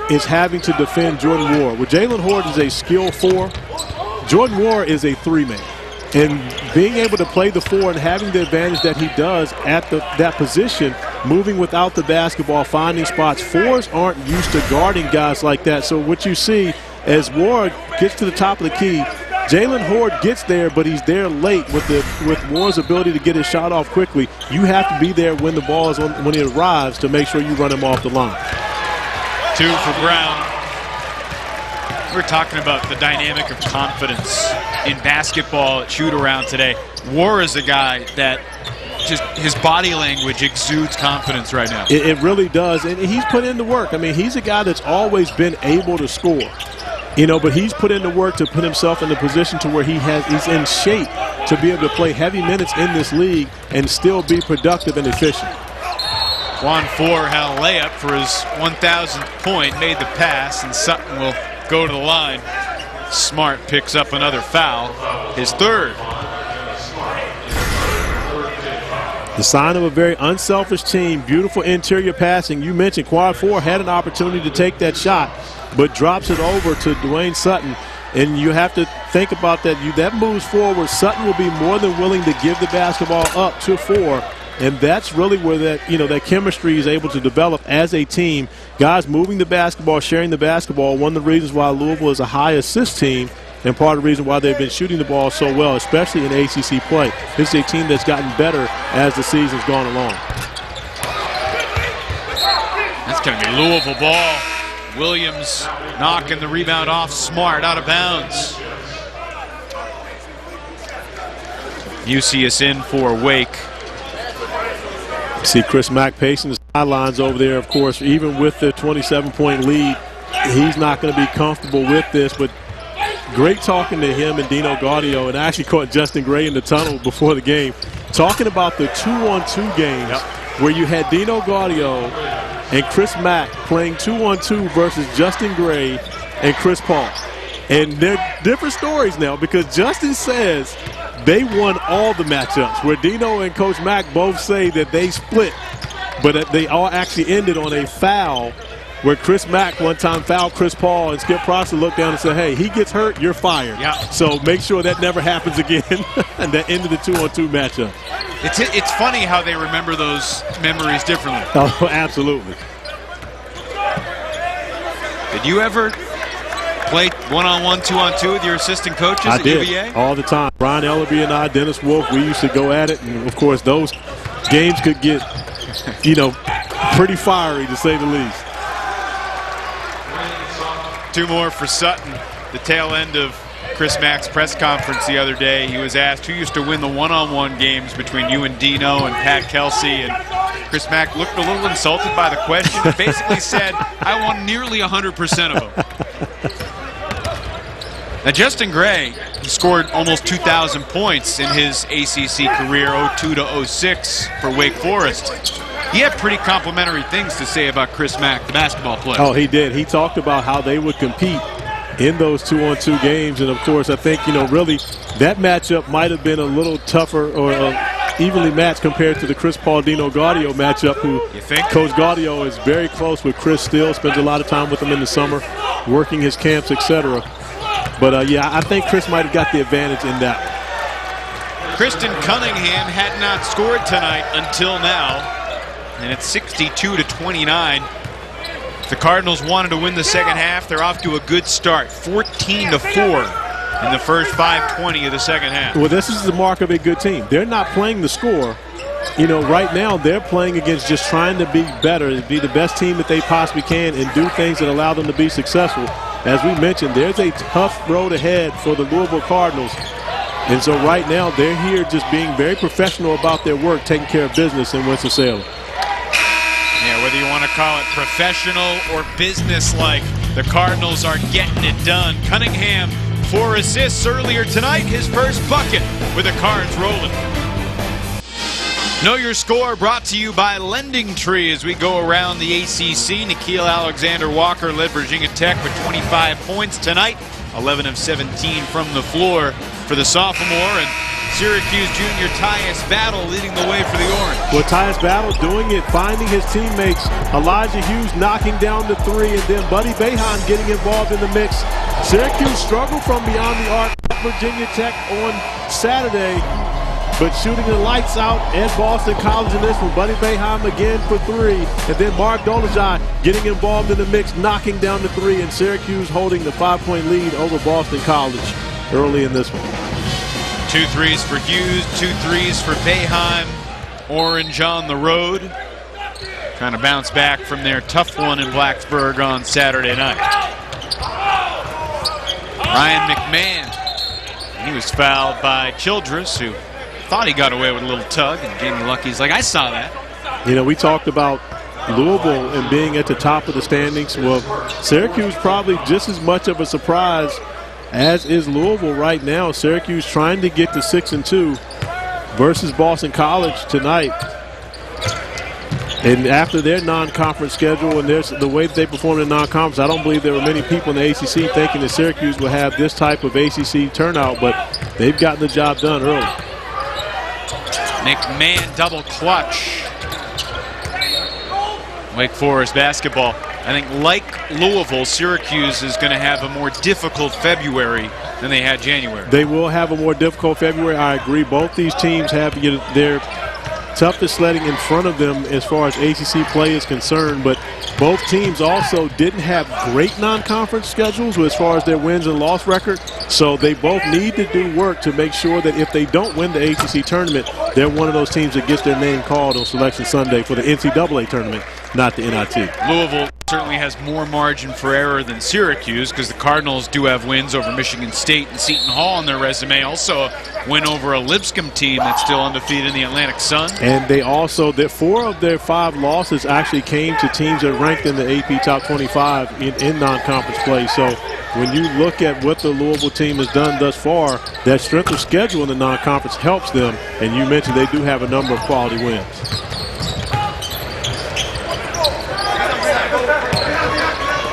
is having to defend Jordan Ward, where Jalen Horde is a skill 4, Jordan Ward is a 3-man. And being able to play the 4 and having the advantage that he does at that position, moving without the basketball, finding spots, 4s aren't used to guarding guys like that. So what you see as Ward gets to the top of the key, Jalen Horde gets there, but he's there late with Ward's ability to get his shot off quickly. You have to be there when the ball is when it arrives to make sure you run him off the line. 2 for Brown. We're talking about the dynamic of confidence in basketball at shoot-around today. War is a guy that just his body language exudes confidence right now. It really does, and he's put in the work. I mean, he's a guy that's always been able to score. You know, but he's put in the work to put himself in the position to where he's in shape to be able to play heavy minutes in this league and still be productive and efficient. Juan Four had a layup for his 1,000th point, made the pass, and Sutton will go to the line. Smart picks up another foul, his 3rd. The sign of a very unselfish team, beautiful interior passing. You mentioned Quad 4 had an opportunity to take that shot, but drops it over to Dwayne Sutton. And you have to think about that. That moves forward. Sutton will be more than willing to give the basketball up to 4. And that's really where that chemistry is able to develop as a team. Guys moving the basketball, sharing the basketball. One of the reasons why Louisville is a high assist team and part of the reason why they've been shooting the ball so well, especially in ACC play. This is a team that's gotten better as the season's gone along. That's going to be Louisville ball. Williams knocking the rebound off. Smart out of bounds. Musius in for Wake. See Chris Mack pacing the sidelines over there, of course, even with the 27-point lead. He's not going to be comfortable with this, but great talking to him and Dino Gaudio, and I actually caught Justin Gray in the tunnel before the game, talking about the 2-on-2 games where you had Dino Gaudio and Chris Mack playing 2-on-2 versus Justin Gray and Chris Paul. And they're different stories now because Justin says they won all the matchups, where Dino and Coach Mack both say that they split, but they all actually ended on a foul where Chris Mack one time fouled Chris Paul, and Skip Prosser looked down and said, hey, he gets hurt, you're fired. Yeah. So make sure that never happens again. And that ended the 2-on-2 matchup. It's funny how they remember those memories differently. Oh, absolutely. Did you ever play 1-on-1, 2-on-2 with your assistant coaches at UVA? All the time. Brian Ellerby and I, Dennis Wolf, we used to go at it. And, of course, those games could get, pretty fiery, to say the least. 2 more for Sutton. The tail end of Chris Mack's press conference the other day, he was asked who used to win the 1-on-1 games between you and Dino and Pat Kelsey, and Chris Mack looked a little insulted by the question and basically said, I won nearly 100% of them. Now, Justin Gray, he scored almost 2,000 points in his ACC career, 02 to 06 for Wake Forest. He had pretty complimentary things to say about Chris Mack, the basketball player. Oh, he did. He talked about how they would compete in those 2-on-2 games. And, of course, I think, really that matchup might have been a little tougher or evenly matched compared to the Chris Paul-Dino Gaudio matchup, who Coach Gaudio is very close with Chris still, spends a lot of time with him in the summer, working his camps, etc. But, yeah, I think Chris might have got the advantage in that one. Kristen Cunningham had not scored tonight until now, and it's 62-29. If the Cardinals wanted to win the second half, they're off to a good start, 14-4. In the first 5:20 of the second half. Well, this is the mark of a good team. They're not playing the score. Right now they're playing against just trying to be better, be the best team that they possibly can, and do things that allow them to be successful. As we mentioned, there's a tough road ahead for the Louisville Cardinals. And so right now they're here just being very professional about their work, taking care of business in Winston-Salem. Yeah, whether you want to call it professional or business-like, the Cardinals are getting it done. Cunningham, 4 assists earlier tonight, his first bucket with the Cards rolling. Know Your Score brought to you by Lending Tree as we go around the ACC. Nickeil Alexander-Walker led Virginia Tech with 25 points tonight, 11 of 17 from the floor for the sophomore, and Syracuse junior Tyus Battle leading the way for the Orange. Well, Tyus Battle doing it, finding his teammates. Elijah Hughes knocking down the three, and then Buddy Boeheim getting involved in the mix. Syracuse struggled from beyond the arc at Virginia Tech on Saturday, but shooting the lights out at Boston College in this one. Buddy Boeheim again for three, and then Mark Dolezaj getting involved in the mix, knocking down the three, and Syracuse holding the 5-point lead over Boston College early in this one. 2 threes for Hughes, 2 threes for Boeheim. Orange on the road, trying to bounce back from their tough one in Blacksburg on Saturday night. Ryan McMahon, he was fouled by Childress, who thought he got away with a little tug, and Jamie Lucky's like, I saw that. We talked about Louisville and being at the top of the standings. Well, Syracuse probably just as much of a surprise as is Louisville right now. Syracuse trying to get to 6-2 versus Boston College tonight. And after their non-conference schedule and the way that they performed in non-conference, I don't believe there were many people in the ACC thinking that Syracuse would have this type of ACC turnout, but they've gotten the job done early. McMahon double clutch. Wake Forest basketball. I think like Louisville, Syracuse is going to have a more difficult February than they had January. They will have a more difficult February. I agree. Both these teams have their toughest sledding in front of them as far as ACC play is concerned, but both teams also didn't have great non-conference schedules as far as their wins and loss record, so they both need to do work to make sure that if they don't win the ACC tournament, they're one of those teams that gets their name called on Selection Sunday for the NCAA tournament, not the NIT. Louisville certainly has more margin for error than Syracuse because the Cardinals do have wins over Michigan State and Seton Hall on their resume. Also a win over a Lipscomb team that's still undefeated in the Atlantic Sun. And they also, 4 of their 5 losses actually came to teams that ranked in the AP Top 25 in non-conference play. So when you look at what the Louisville team has done thus far, that strength of schedule in the non-conference helps them. And you mentioned they do have a number of quality wins.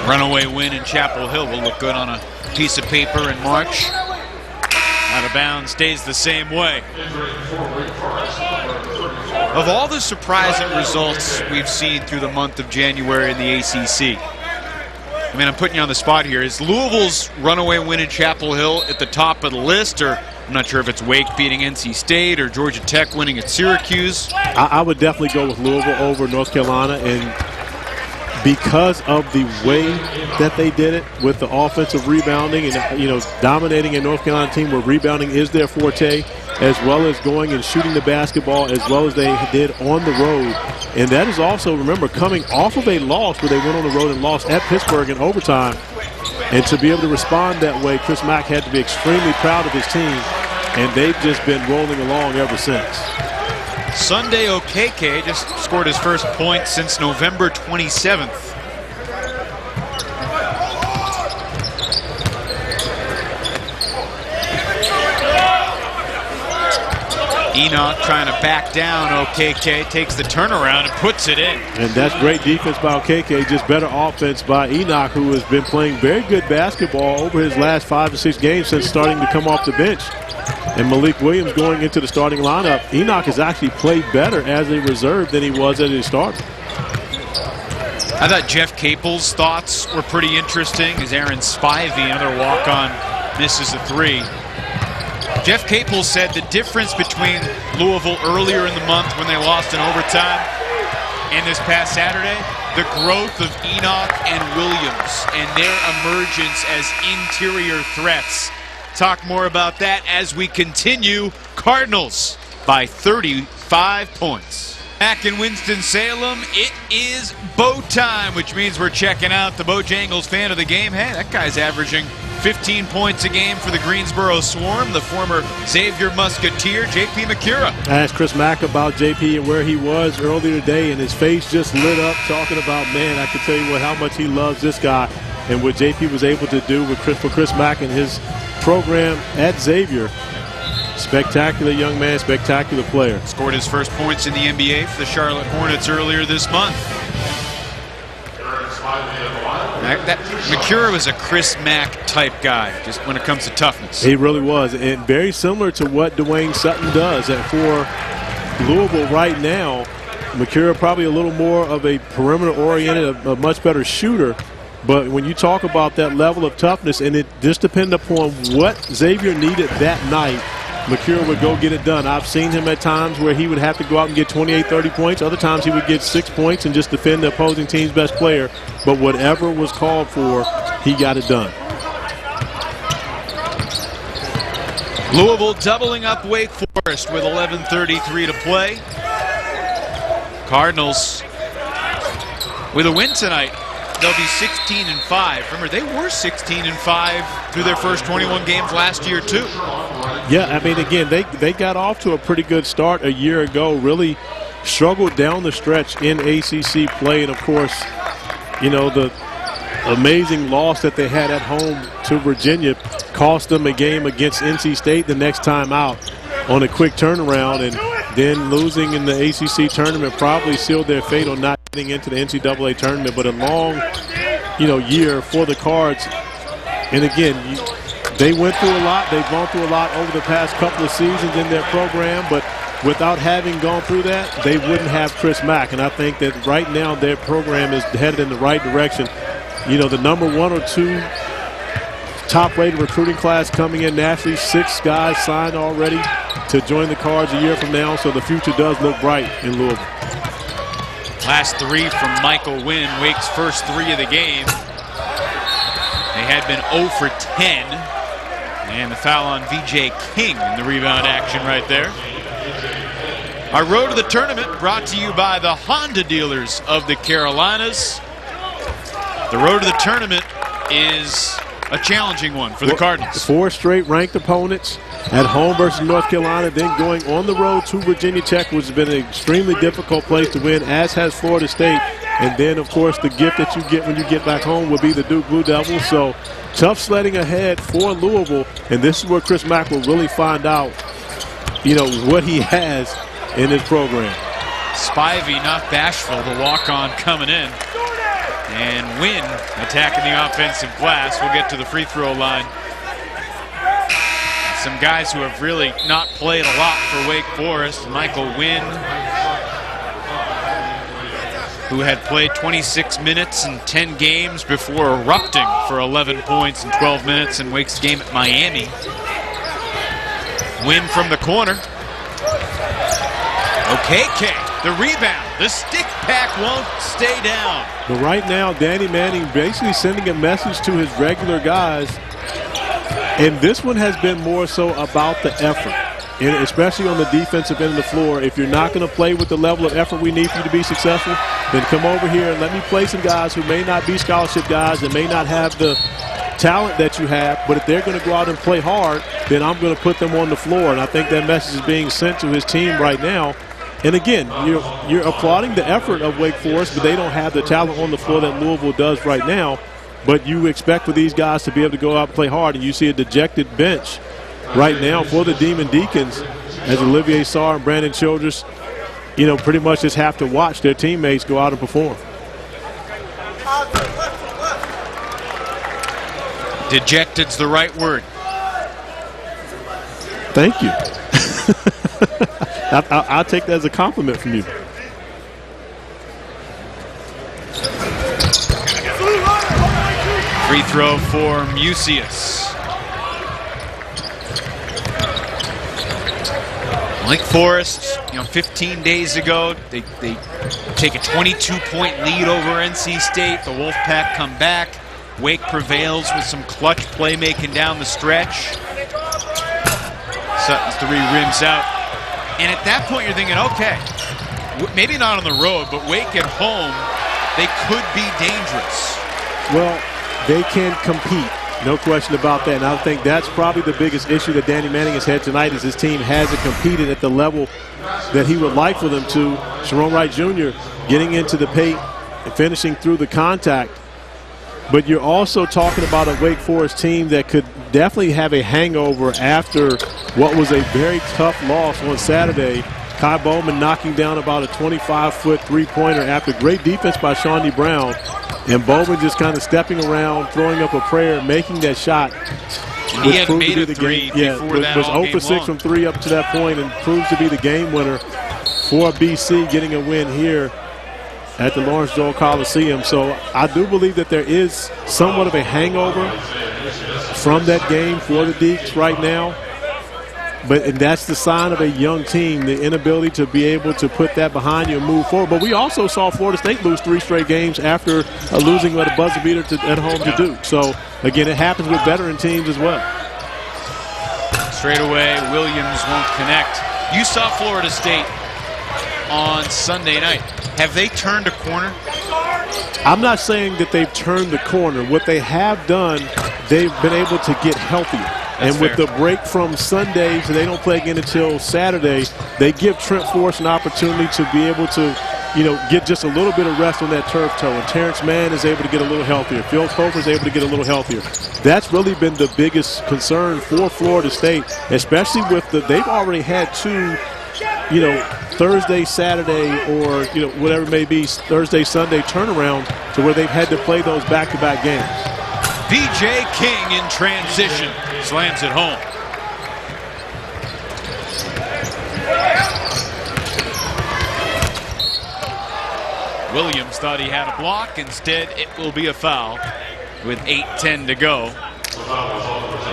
Runaway win in Chapel Hill will look good on a piece of paper in March. Out of bounds, stays the same way. Of all the surprising results we've seen through the month of January in the ACC, I mean, I'm putting you on the spot here. Is Louisville's runaway win in Chapel Hill at the top of the list, or I'm not sure if it's Wake beating NC State or Georgia Tech winning at Syracuse? I would definitely go with Louisville over North Carolina, and because of the way that they did it with the offensive rebounding and, dominating a North Carolina team where rebounding is their forte, as well as going and shooting the basketball as well as they did on the road. And that is also, remember, coming off of a loss where they went on the road and lost at Pittsburgh in overtime. And to be able to respond that way, Chris Mack had to be extremely proud of his team, and they've just been rolling along ever since. Sunday Okeke just scored his first point since November 27th. Enoch trying to back down. OKK takes the turnaround and puts it in. And that's great defense by OKK, just better offense by Enoch, who has been playing very good basketball over his last 5 to 6 games since starting to come off the bench. And Malik Williams going into the starting lineup. Enoch has actually played better as a reserve than he was as a starter. I thought Jeff Capel's thoughts were pretty interesting as Aaron Spivey, another walk-on, misses a 3. Jeff Capel said the difference between Louisville earlier in the month when they lost in overtime and this past Saturday, the growth of Enoch and Williams and their emergence as interior threats. Talk more about that as we continue. Cardinals by 35 points. Back in Winston-Salem, it is Bo time, which means we're checking out the Bojangles fan of the game. Hey, that guy's averaging 15 points a game for the Greensboro Swarm, the former Xavier Musketeer, J.P. McCura. I asked Chris Mack about J.P. and where he was earlier today, and his face just lit up talking about, man, I can tell you what, how much he loves this guy and what J.P. was able to do with Chris Mack and his program at Xavier. Spectacular young man, spectacular player. Scored his first points in the NBA for the Charlotte Hornets earlier this month. McCura was a Chris Mack type guy, just when it comes to toughness. He really was, and very similar to what Dwayne Sutton does. And for Louisville right now, McCura probably a little more of a perimeter-oriented, a much better shooter. But when you talk about that level of toughness, and it just depends upon what Xavier needed that night, McCura would go get it done. I've seen him at times where he would have to go out and get 28, 30 points. Other times he would get 6 points and just defend the opposing team's best player. But whatever was called for, he got it done. Louisville doubling up Wake Forest with 11:33 to play. Cardinals with a win tonight, they'll be 16-5. Remember, they were 16-5 through their first 21 games last year, too. Yeah, I mean, again, they got off to a pretty good start a year ago, really struggled down the stretch in ACC play. And, of course, you know, the amazing loss that they had at home to Virginia cost them a game against NC State the next time out on a quick turnaround. And then losing in the ACC tournament probably sealed their fate on not getting into the NCAA tournament. But a long, year for the Cards. And, again, they went through a lot. They've gone through a lot over the past couple of seasons in their program. But without having gone through that, they wouldn't have Chris Mack. And I think that right now their program is headed in the right direction. The number 1 or 2 top-rated recruiting class coming in nationally. 6 guys signed already to join the Cards a year from now. So the future does look bright in Louisville. Last 3 from Michael Wynn, Wake's first 3 of the game. They had been 0 for 10. And the foul on VJ King in the rebound action right there. Our road to the tournament brought to you by the Honda dealers of the Carolinas. The road to the tournament is a challenging one for the Cardinals. 4 straight ranked opponents at home versus North Carolina, then going on the road to Virginia Tech, which has been an extremely difficult place to win, as has Florida State. And then, of course, the gift that you get when you get back home will be the Duke Blue Devils. So tough sledding ahead for Louisville, and this is where Chris Mack will really find out, what he has in his program. Spivey, not bashful, the walk-on coming in. And Wynn attacking the offensive glass. We'll get to the free throw line. Some guys who have really not played a lot for Wake Forest. Michael Wynn, who had played 26 minutes in 10 games before erupting for 11 points in 12 minutes in Wake's game at Miami. Wynn from the corner. OKK, the rebound. The stick pack won't stay down. But right now, Danny Manning basically sending a message to his regular guys. And this one has been more so about the effort, and especially on the defensive end of the floor. If you're not going to play with the level of effort we need for you to be successful, then come over here and let me play some guys who may not be scholarship guys and may not have the talent that you have, but if they're going to go out and play hard, then I'm going to put them on the floor. And I think that message is being sent to his team right now. And again, you're applauding the effort of Wake Forest, but they don't have the talent on the floor that Louisville does right now. But you expect for these guys to be able to go out and play hard, and you see a dejected bench right now for the Demon Deacons. as Olivier Sarr and Brandon Childress, pretty much just have to watch their teammates go out and perform. Dejected's the right word. Thank you. I'll take that as a compliment from you. Free throw for Musius. Lake Forest, 15 days ago, they take a 22-point lead over NC State. The Wolfpack come back. Wake prevails with some clutch playmaking down the stretch. Sutton's three rims out. And at that point, you're thinking, okay, maybe not on the road, but Wake at home, they could be dangerous. Well, they can compete. No question about that. And I think that's probably the biggest issue that Danny Manning has had tonight is his team hasn't competed at the level that he would like for them to. Sharon Wright Jr. getting into the paint and finishing through the contact. But you're also talking about a Wake Forest team that could definitely have a hangover after what was a very tough loss on Saturday. Kai Bowman knocking down about a 25-foot three-pointer after great defense by Shawnee Brown. And Bowman just kind of stepping around, throwing up a prayer, making that shot. He had made a three before that was all 0 for 6 from 3 up to that point and proves to be the game winner for BC, getting a win here at the Lawrence Joel Coliseum. So I do believe that there is somewhat of a hangover from that game for the Deacs right now. And that's the sign of a young team, the inability to be able to put that behind you and move forward. But we also saw Florida State lose 3 straight games after losing at a buzzer beater at home to Duke. So, again, it happens with veteran teams as well. Straight away, Williams won't connect. You saw Florida State on Sunday night. Have they turned a corner? I'm not saying that they've turned the corner. What they have done, they've been able to get healthier. That's and with fair. the break from Sunday, so they don't play again until Saturday, they give Trent Forrest an opportunity to be able to, get just a little bit of rest on that turf toe. And Terrence Mann is able to get a little healthier. Phil Cofer is able to get a little healthier. That's really been the biggest concern for Florida State, especially with they've already had 2, Thursday, Saturday, or, whatever it may be, Thursday, Sunday turnaround to where they've had to play those back-to-back games. VJ King in transition. Slams it home. Williams thought he had a block. Instead, it will be a foul with 8:10 to go.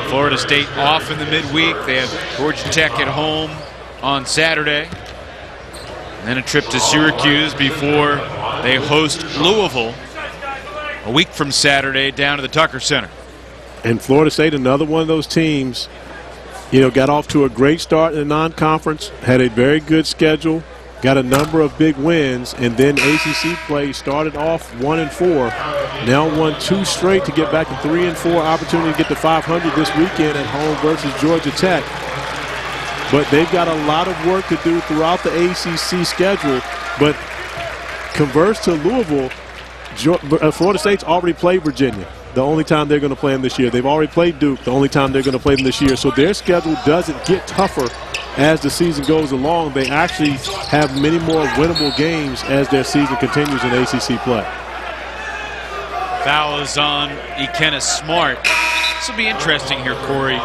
Florida State off in the midweek. They have Georgia Tech at home on Saturday. And then a trip to Syracuse before they host Louisville a week from Saturday down to the Tucker Center. And Florida State, another one of those teams, got off to a great start in the non-conference, had a very good schedule, got a number of big wins, and then ACC play started off 1-4. Now won 2 straight to get back to 3-4. Opportunity to get to 500 this weekend at home versus Georgia Tech. But they've got a lot of work to do throughout the ACC schedule. But converse to Louisville, Florida State's already played Virginia. The only time they're going to play them this year. They've already played Duke. The only time they're going to play them this year. So their schedule doesn't get tougher as the season goes along. They actually have many more winnable games as their season continues in ACC play. Foul is on Ikenna Smart. This will be interesting here, Corey.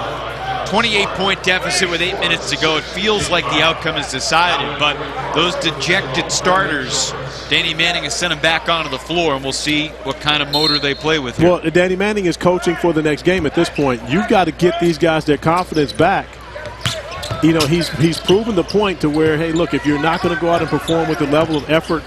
28-point deficit with 8 minutes to go. It feels like the outcome is decided, but those dejected starters, Danny Manning has sent them back onto the floor, and we'll see what kind of motor they play with here. Well, Danny Manning is coaching for the next game at this point. You've got to get these guys their confidence back. He's proven the point to where, hey, look, if you're not going to go out and perform with the level of effort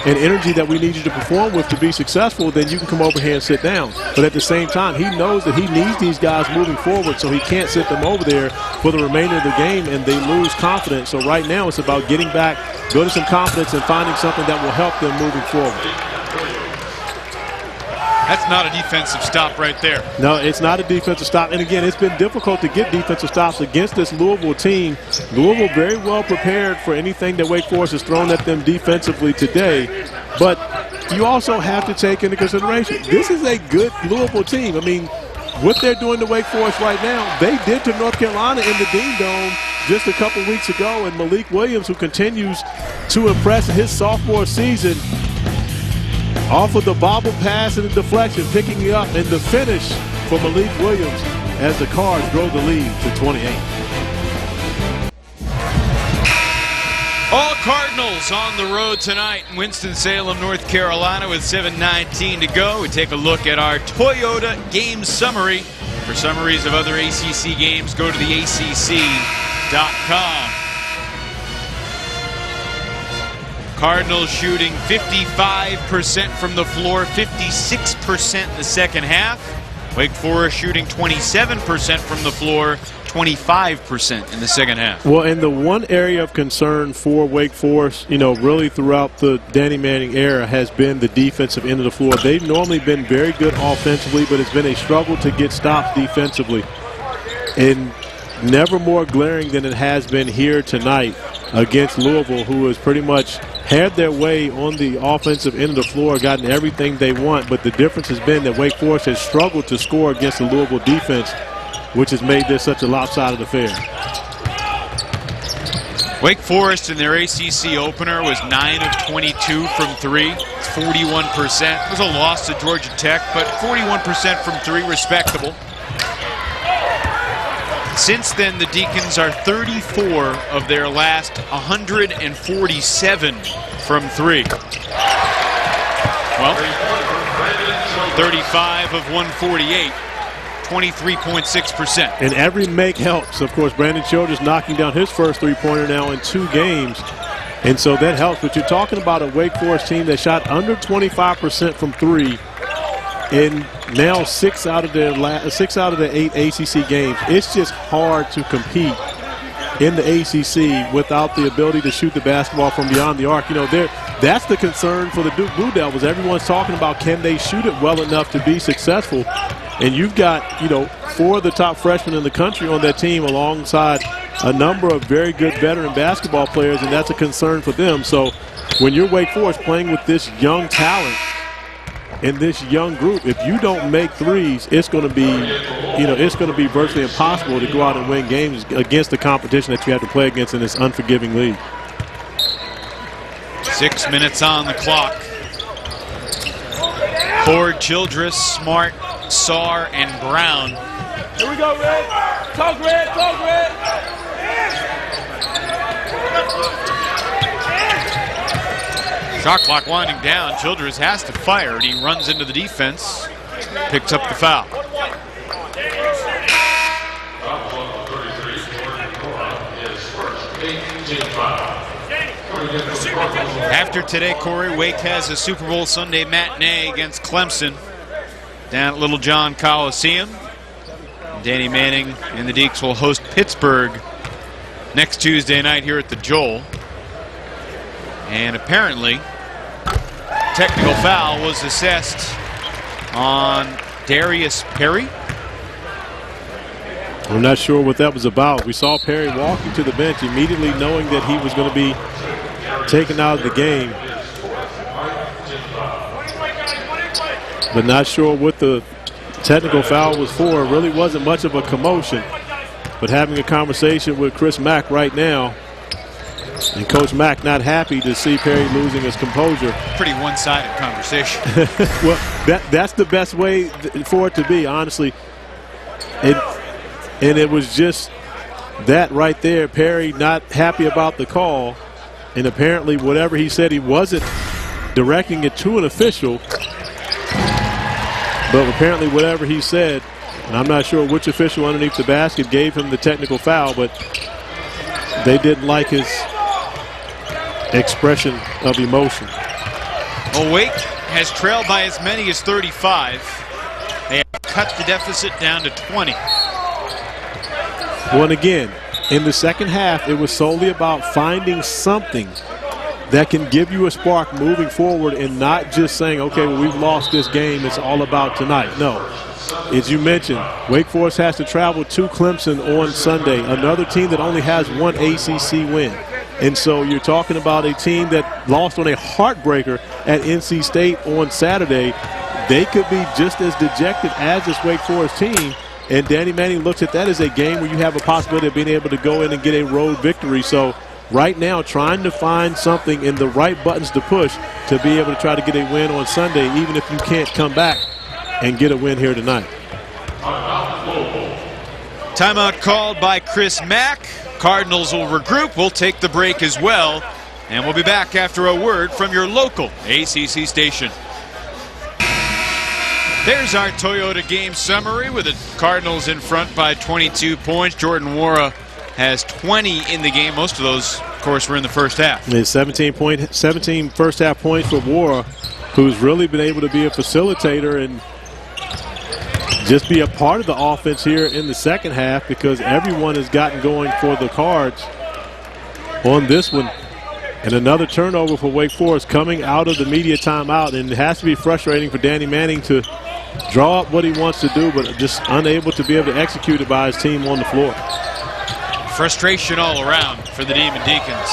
and energy that we need you to perform with to be successful, then you can come over here and sit down. But at the same time, he knows that he needs these guys moving forward, so he can't sit them over there for the remainder of the game, and they lose confidence. So right now it's about getting back, building some confidence, and finding something that will help them moving forward. That's not a defensive stop right there. No, it's not a defensive stop. And again, it's been difficult to get defensive stops against this Louisville team. Louisville very well prepared for anything that Wake Forest has thrown at them defensively today. But you also have to take into consideration, this is a good Louisville team. I mean, what they're doing to Wake Forest right now, they did to North Carolina in the Dean Dome just a couple weeks ago, and Malik Williams, who continues to impress in his sophomore season, off of the bobble pass and the deflection, picking it up in the finish for Malik Williams as the Cards grow the lead to 28. All Cardinals on the road tonight in Winston-Salem, North Carolina with 7:19 to go. We take a look at our Toyota game summary. For summaries of other ACC games, go to the ACC.com. Cardinals shooting 55% from the floor, 56% in the second half. Wake Forest shooting 27% from the floor, 25% in the second half. Well, and the one area of concern for Wake Forest, really throughout the Danny Manning era has been the defensive end of the floor. They've normally been very good offensively, but it's been a struggle to get stops defensively. And never more glaring than it has been here tonight against Louisville, who has pretty much had their way on the offensive end of the floor, gotten everything they want, but the difference has been that Wake Forest has struggled to score against the Louisville defense, which has made this such a lopsided affair. Wake Forest in their ACC opener was 9 of 22 from three. It's 41%. It was a loss to Georgia Tech, but 41% from three, respectable. Since then, the Deacons are 34 of their last 147 from three. Well, 35 of 148. 23.6%. And every make helps. Of course, Brandon Childress knocking down his first three-pointer now in 2 games. And so that helps. But you're talking about a Wake Forest team that shot under 25% from three in now 6 out of the 8 ACC games. It's just hard to compete in the ACC without the ability to shoot the basketball from beyond the arc. That's the concern for the Duke Blue Devils. Everyone's talking about, can they shoot it well enough to be successful? And you've got, 4 of the top freshmen in the country on that team alongside a number of very good veteran basketball players, and that's a concern for them. So when you're Wake Forest playing with this young talent and this young group, if you don't make threes, it's going to be, it's going to be virtually impossible to go out and win games against the competition that you have to play against in this unforgiving league. 6 minutes on the clock. Ford, Childress, Smart, Saar, and Brown. Here we go, Red. Talk, Red. Talk, Red. Shot clock winding down. Childress has to fire, and he runs into the defense. Picks up the foul. After today, Corey, Wake has a Super Bowl Sunday matinee against Clemson down at Little John Coliseum. Danny Manning and the Deacs will host Pittsburgh next Tuesday night here at the Joel. And apparently, technical foul was assessed on Darius Perry. We're not sure what that was about. We saw Perry walking to the bench immediately knowing that he was going to be taken out of the game. But not sure what the technical foul was for. It really wasn't much of a commotion. But having a conversation with Chris Mack right now, and Coach Mack not happy to see Perry losing his composure. Pretty one-sided conversation. Well, that's the best way for it to be, honestly. And it was just that right there, Perry not happy about the call. And apparently whatever he said, he wasn't directing it to an official. But apparently whatever he said, and I'm not sure which official underneath the basket gave him the technical foul, but they didn't like his expression of emotion. Well, Wake has trailed by as many as 35. They have cut the deficit down to 20. Well, and again, in the second half, it was solely about finding something that can give you a spark moving forward and not just saying, okay, well, we've lost this game, it's all about tonight. No. As you mentioned, Wake Forest has to travel to Clemson on Sunday, another team that only has one ACC win. And so you're talking about a team that lost on a heartbreaker at NC State on Saturday. They could be just as dejected as this Wake Forest team And Danny Manning looks at that as a game where you have a possibility of being able to go in and get a road victory. So right now, trying to find something in the right buttons to push to be able to try to get a win on Sunday, even if you can't come back and get a win here tonight. Timeout called by Chris Mack. Cardinals will regroup. We'll take the break as well. And we'll be back after a word from your local ACC station. There's our Toyota game summary with the Cardinals in front by 22 points. Jordan Nwora has 20 in the game. Most of those, of course, were in the first half. It's 17 first half points for Nwora, who's really been able to be a facilitator and just be a part of the offense here in the second half, because everyone has gotten going for the Cards on this one. And another turnover for Wake Forest coming out of the media timeout. And it has to be frustrating for Danny Manning to draw up what he wants to do, but just unable to be able to execute it by his team on the floor. Frustration all around for the Demon Deacons.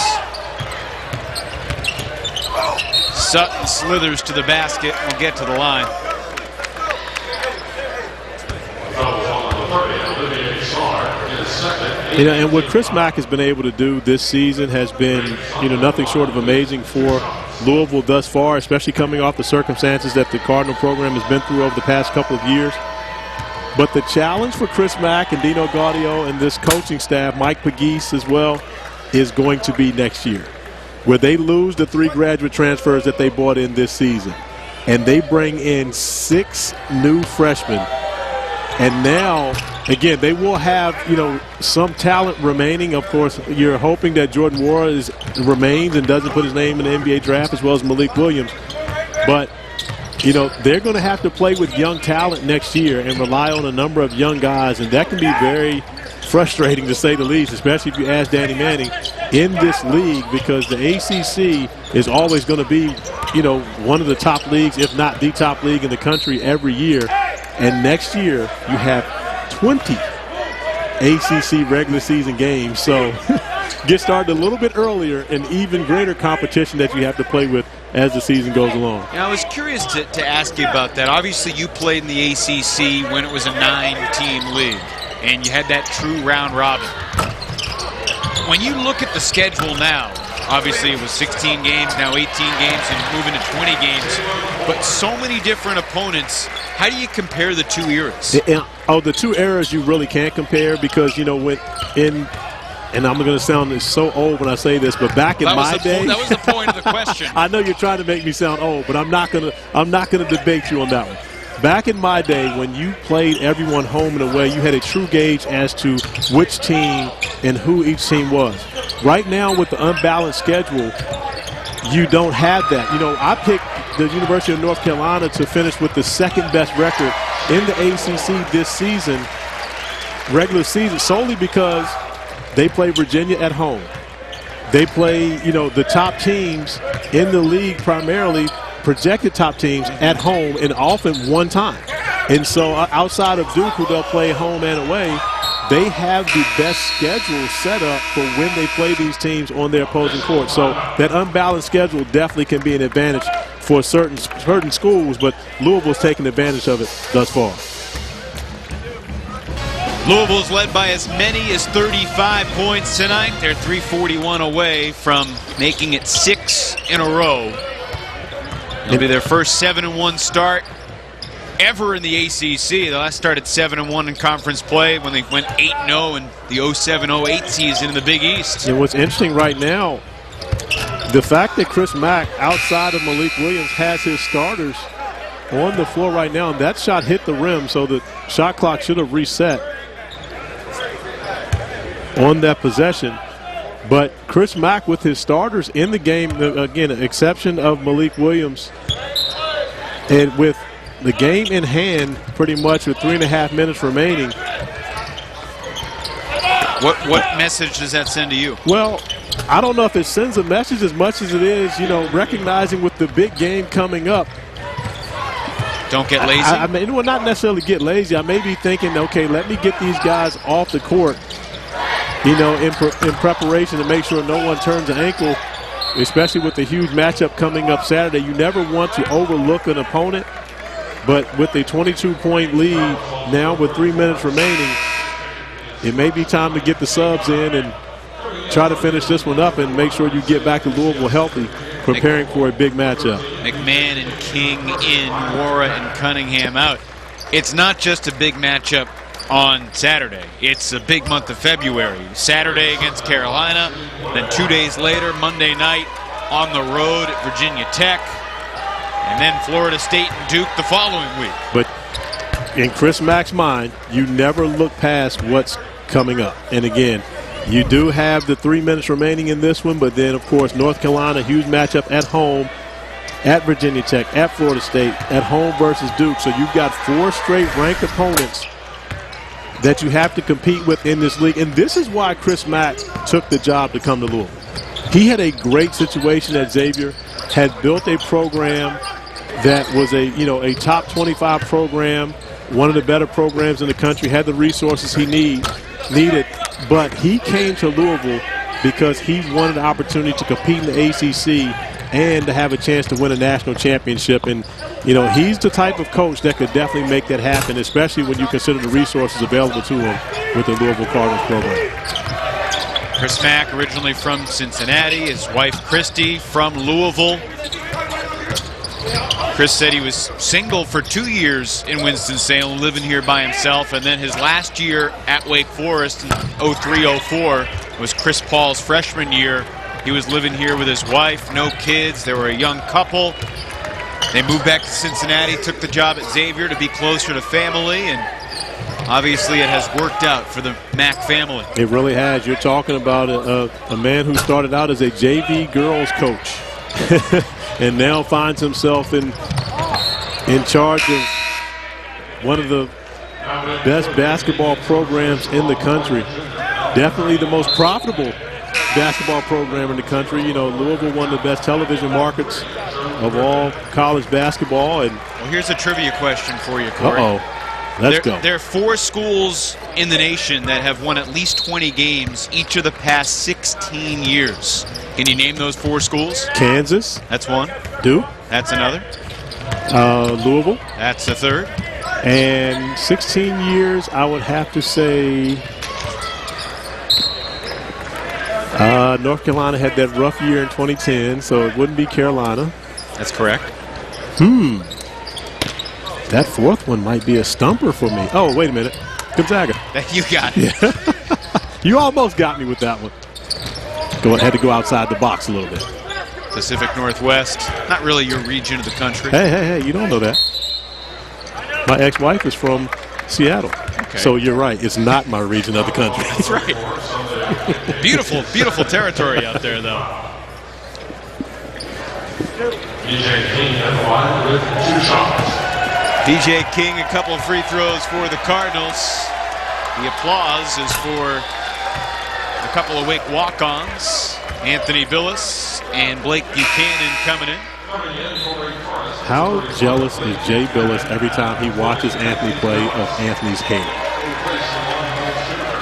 Sutton slithers to the basket. We'll get to the line. You know, and what Chris Mack has been able to do this season has been, nothing short of amazing for Louisville thus far, especially coming off the circumstances that the Cardinal program has been through over the past couple of years. But the challenge for Chris Mack and Dino Gaudio and this coaching staff, Mike Pegues as well, is going to be next year, where they lose the 3 graduate transfers that they brought in this season, and they bring in 6 new freshmen. And now, again, they will have, some talent remaining. Of course, you're hoping that Jordan Nwora remains and doesn't put his name in the NBA draft, as well as Malik Williams. But, they're going to have to play with young talent next year and rely on a number of young guys, and that can be very frustrating, to say the least, especially if you ask Danny Manning, in this league, because the ACC is always going to be, one of the top leagues, if not the top league in the country every year. And next year, you have 20 ACC regular season games. So get started a little bit earlier, and even greater competition that you have to play with as the season goes along. Now, I was curious to ask you about that. Obviously, you played in the ACC when it was a 9-team league, and you had that true round robin. When you look at the schedule now, obviously it was 16 games, now 18 games, and moving to 20 games, but so many different opponents. How do you compare the 2 eras? The 2 eras you really can't compare, because, and I'm going to sound so old when I say this, but back in my day, that was the point of the question. I know you're trying to make me sound old, but I'm not going to debate you on that one. Back in my day, when you played everyone home and away, you had a true gauge as to which team and who each team was. Right now, with the unbalanced schedule, you don't have that. I picked the University of North Carolina to finish with the 2nd best record in the ACC this season, regular season, solely because they play Virginia at home. They play, the top teams in the league, primarily projected top teams, at home, and often one time. And so outside of Duke, who they'll play home and away, they have the best schedule set up for when they play these teams on their opposing court. So that unbalanced schedule definitely can be an advantage for certain schools, but Louisville's taken advantage of it thus far. Louisville's led by as many as 35 points tonight. They're 341 away from making it 6 in a row. It'll be their first 7-1 start ever in the ACC. They last started 7-1 in conference play when they went 8-0 in the 07-08 season in the Big East. And what's interesting right now, the fact that Chris Mack, outside of Malik Williams, has his starters on the floor right now, and that shot hit the rim, so the shot clock should have reset on that possession. But Chris Mack with his starters in the game, again, exception of Malik Williams, and with the game in hand pretty much with 3.5 minutes remaining. What message does that send to you? Well, I don't know if it sends a message as much as it is, recognizing with the big game coming up. Don't get lazy? I mean, well, not necessarily get lazy. I may be thinking, okay, let me get these guys off the court, in preparation to make sure no one turns an ankle, especially with the huge matchup coming up Saturday. You never want to overlook an opponent, But with a 22-point lead now with 3 minutes remaining, it may be time to get the subs in and try to finish this one up and make sure you get back to Louisville healthy, preparing for a big matchup. McMahon and King in, Wara and Cunningham out. It's not just a big matchup on Saturday. It's a big month of February. Saturday against Carolina, then 2 days later, Monday night, on the road at Virginia Tech, and then Florida State and Duke the following week. But in Chris Mack's mind, you never look past what's coming up. And again, you do have the 3 minutes remaining in this one, but then, of course, North Carolina, huge matchup at home, at Virginia Tech, at Florida State, at home versus Duke. So you've got 4 straight ranked opponents that you have to compete with in this league. And this is why Chris Mack took the job to come to Louisville. He had a great situation at Xavier, had built a program that was a top 25 program, one of the better programs in the country, had the resources he needed. But he came to Louisville because he wanted the opportunity to compete in the ACC and to have a chance to win a national championship. And, he's the type of coach that could definitely make that happen, especially when you consider the resources available to him with the Louisville Cardinals program. Chris Mack, originally from Cincinnati, his wife Christy from Louisville. Chris said he was single for 2 years in Winston-Salem, living here by himself, and then his last year at Wake Forest in 03-04 was Chris Paul's freshman year. He was living here with his wife, no kids. They were a young couple. They moved back to Cincinnati, took the job at Xavier to be closer to family, and obviously it has worked out for the Mack family. It really has. You're talking about a man who started out as a JV girls coach and now finds himself in charge of one of the best basketball programs in the country. Definitely the most profitable basketball program in the country. Louisville, one of the best television markets of all college basketball. And well, here's a trivia question for you, Corey. Let's go. There are 4 schools in the nation that have won at least 20 games each of the past 16 years. Can you name those 4 schools? Kansas. That's one. Duke. That's another. Louisville. That's the third. And 16 years, I would have to say North Carolina had that rough year in 2010, so it wouldn't be Carolina. That's correct. That 4th one might be a stumper for me. Oh, wait a minute. Gonzaga. You got it. Yeah. You almost got me with that one. Had to go outside the box a little bit. Pacific Northwest, not really your region of the country. Hey, you don't know that. My ex-wife is from Seattle. Okay. So you're right. It's not my region of the country. That's right. Beautiful, beautiful territory out there, though. DJ King at the line with 2 shots. DJ King, a couple of free throws for the Cardinals. The applause is for a couple of Wake walk-ons, Anthony Billis and Blake Buchanan coming in. How jealous is Jay Billis every time he watches Anthony play of Anthony's hair?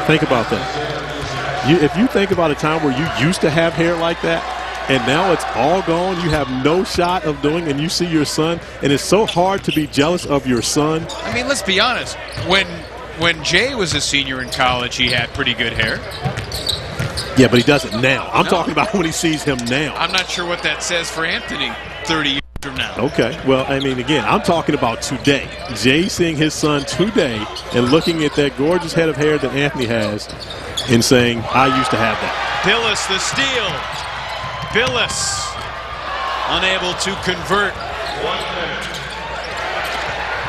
Think about that. If you think about a time where you used to have hair like that, and now it's all gone, you have no shot of doing, and you see your son, and it's so hard to be jealous of your son. I mean, let's be honest. When Jay was a senior in college, he had pretty good hair. Yeah, but he doesn't now. I'm talking about when he sees him now. I'm not sure what that says for Anthony 30 years from now. Okay. Well, I mean, again, I'm talking about today. Jay seeing his son today and looking at that gorgeous head of hair that Anthony has and saying, I used to have that. Billis, the steal. Billis unable to convert.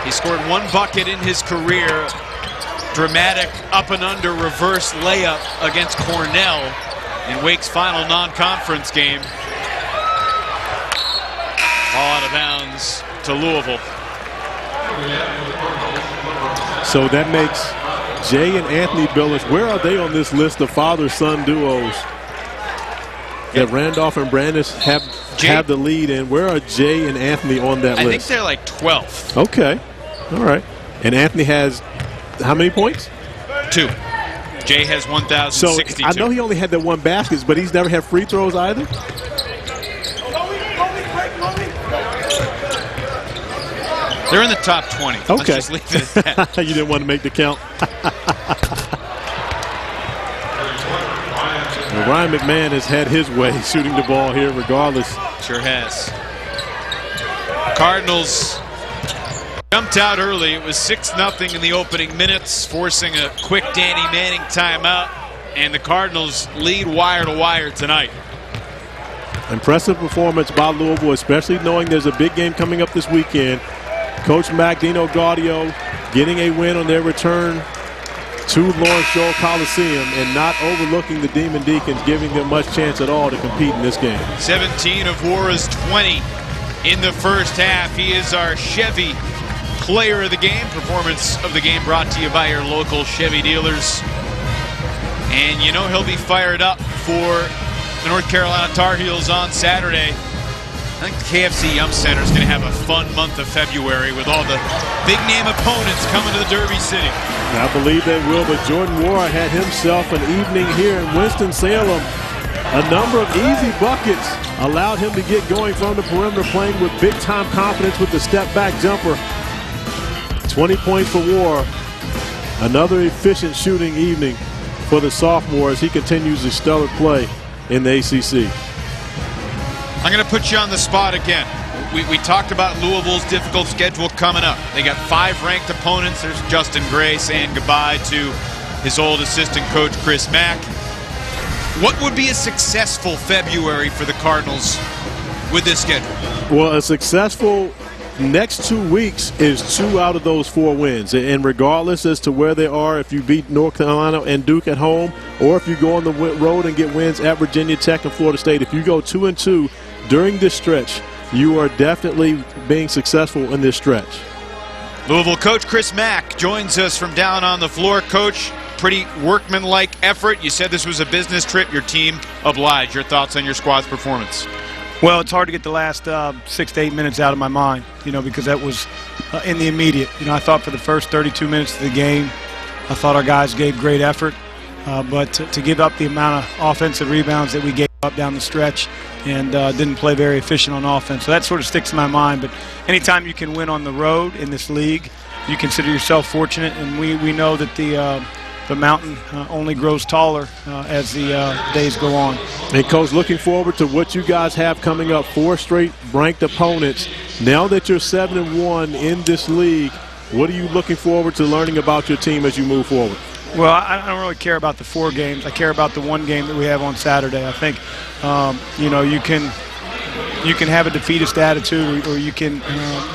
He scored 1 bucket in his career. Dramatic up and under reverse layup against Cornell in Wake's final non-conference game. Ball out of bounds to Louisville. So that makes Jay and Anthony Billis, where are they on this list of father-son duos that Randolph and Brandis have the lead in? Where are Jay and Anthony on that list? I think they're like 12th. Okay. All right. And Anthony has how many points? 2. Jay has 1,062. So I know he only had that 1 basket, but he's never had free throws either? They're in the top 20. Okay. Let's just leave it at that. You didn't want to make the count. Well, Ryan McMahon has had his way shooting the ball here regardless. Sure has. Cardinals jumped out early. It was 6-0 in the opening minutes, forcing a quick Danny Manning timeout, and the Cardinals lead wire to wire tonight. Impressive performance by Louisville, especially knowing there's a big game coming up this weekend. Coach Mac Dino Gaudio getting a win on their return to Lawrence Joel Coliseum and not overlooking the Demon Deacons, giving them much chance at all to compete in this game. 17 of Wara's 20 in the first half. He is our Chevy player of the game. Performance of the game brought to you by your local Chevy dealers. And you know he'll be fired up for the North Carolina Tar Heels on Saturday. I think the KFC Yum Center is going to have a fun month of February with all the big-name opponents coming to the Derby City. I believe they will, but Jordan Wara had himself an evening here in Winston-Salem. A number of easy buckets allowed him to get going from the perimeter, playing with big-time confidence with the step-back jumper. 20 points for Wara. Another efficient shooting evening for the sophomore as he continues his stellar play in the ACC. I'm going to put you on the spot again. We talked about Louisville's difficult schedule coming up. They got 5 ranked opponents. There's Justin Gray saying goodbye to his old assistant coach, Chris Mack. What would be a successful February for the Cardinals with this schedule? Well, a successful next 2 weeks is 2 out of those 4 wins. And regardless as to where they are, if you beat North Carolina and Duke at home, or if you go on the road and get wins at Virginia Tech and Florida State, if you go 2-2 during this stretch, you are definitely being successful in this stretch. Louisville coach Chris Mack joins us from down on the floor. Coach, pretty workmanlike effort. You said this was a business trip. Your team obliged. Your thoughts on your squad's performance? Well, it's hard to get the last 6 to 8 minutes out of my mind, because that was in the immediate. I thought for the first 32 minutes of the game, I thought our guys gave great effort. But to give up the amount of offensive rebounds that we gave up down the stretch and didn't play very efficient on offense. So that sort of sticks in my mind. But anytime you can win on the road in this league, you consider yourself fortunate. And we know that the mountain only grows taller as the days go on. And, Coach, looking forward to what you guys have coming up. 4 straight ranked opponents. Now that you're 7-1 in this league, what are you looking forward to learning about your team as you move forward? Well, I don't really care about the 4 games. I care about the 1 game that we have on Saturday. I think, you can have a defeatist attitude, or you can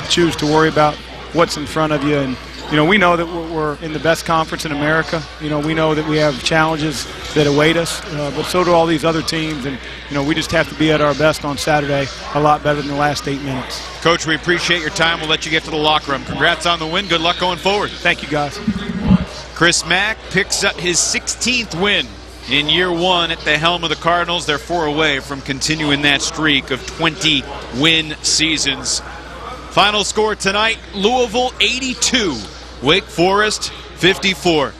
choose to worry about what's in front of you. And we know that we're in the best conference in America. We know that we have challenges that await us, but so do all these other teams. And we just have to be at our best on Saturday, a lot better than the last 8 minutes. Coach, we appreciate your time. We'll let you get to the locker room. Congrats on the win. Good luck going forward. Thank you, guys. Chris Mack picks up his 16th win in year 1 at the helm of the Cardinals. They're 4 away from continuing that streak of 20-win seasons. Final score tonight, Louisville 82, Wake Forest 54.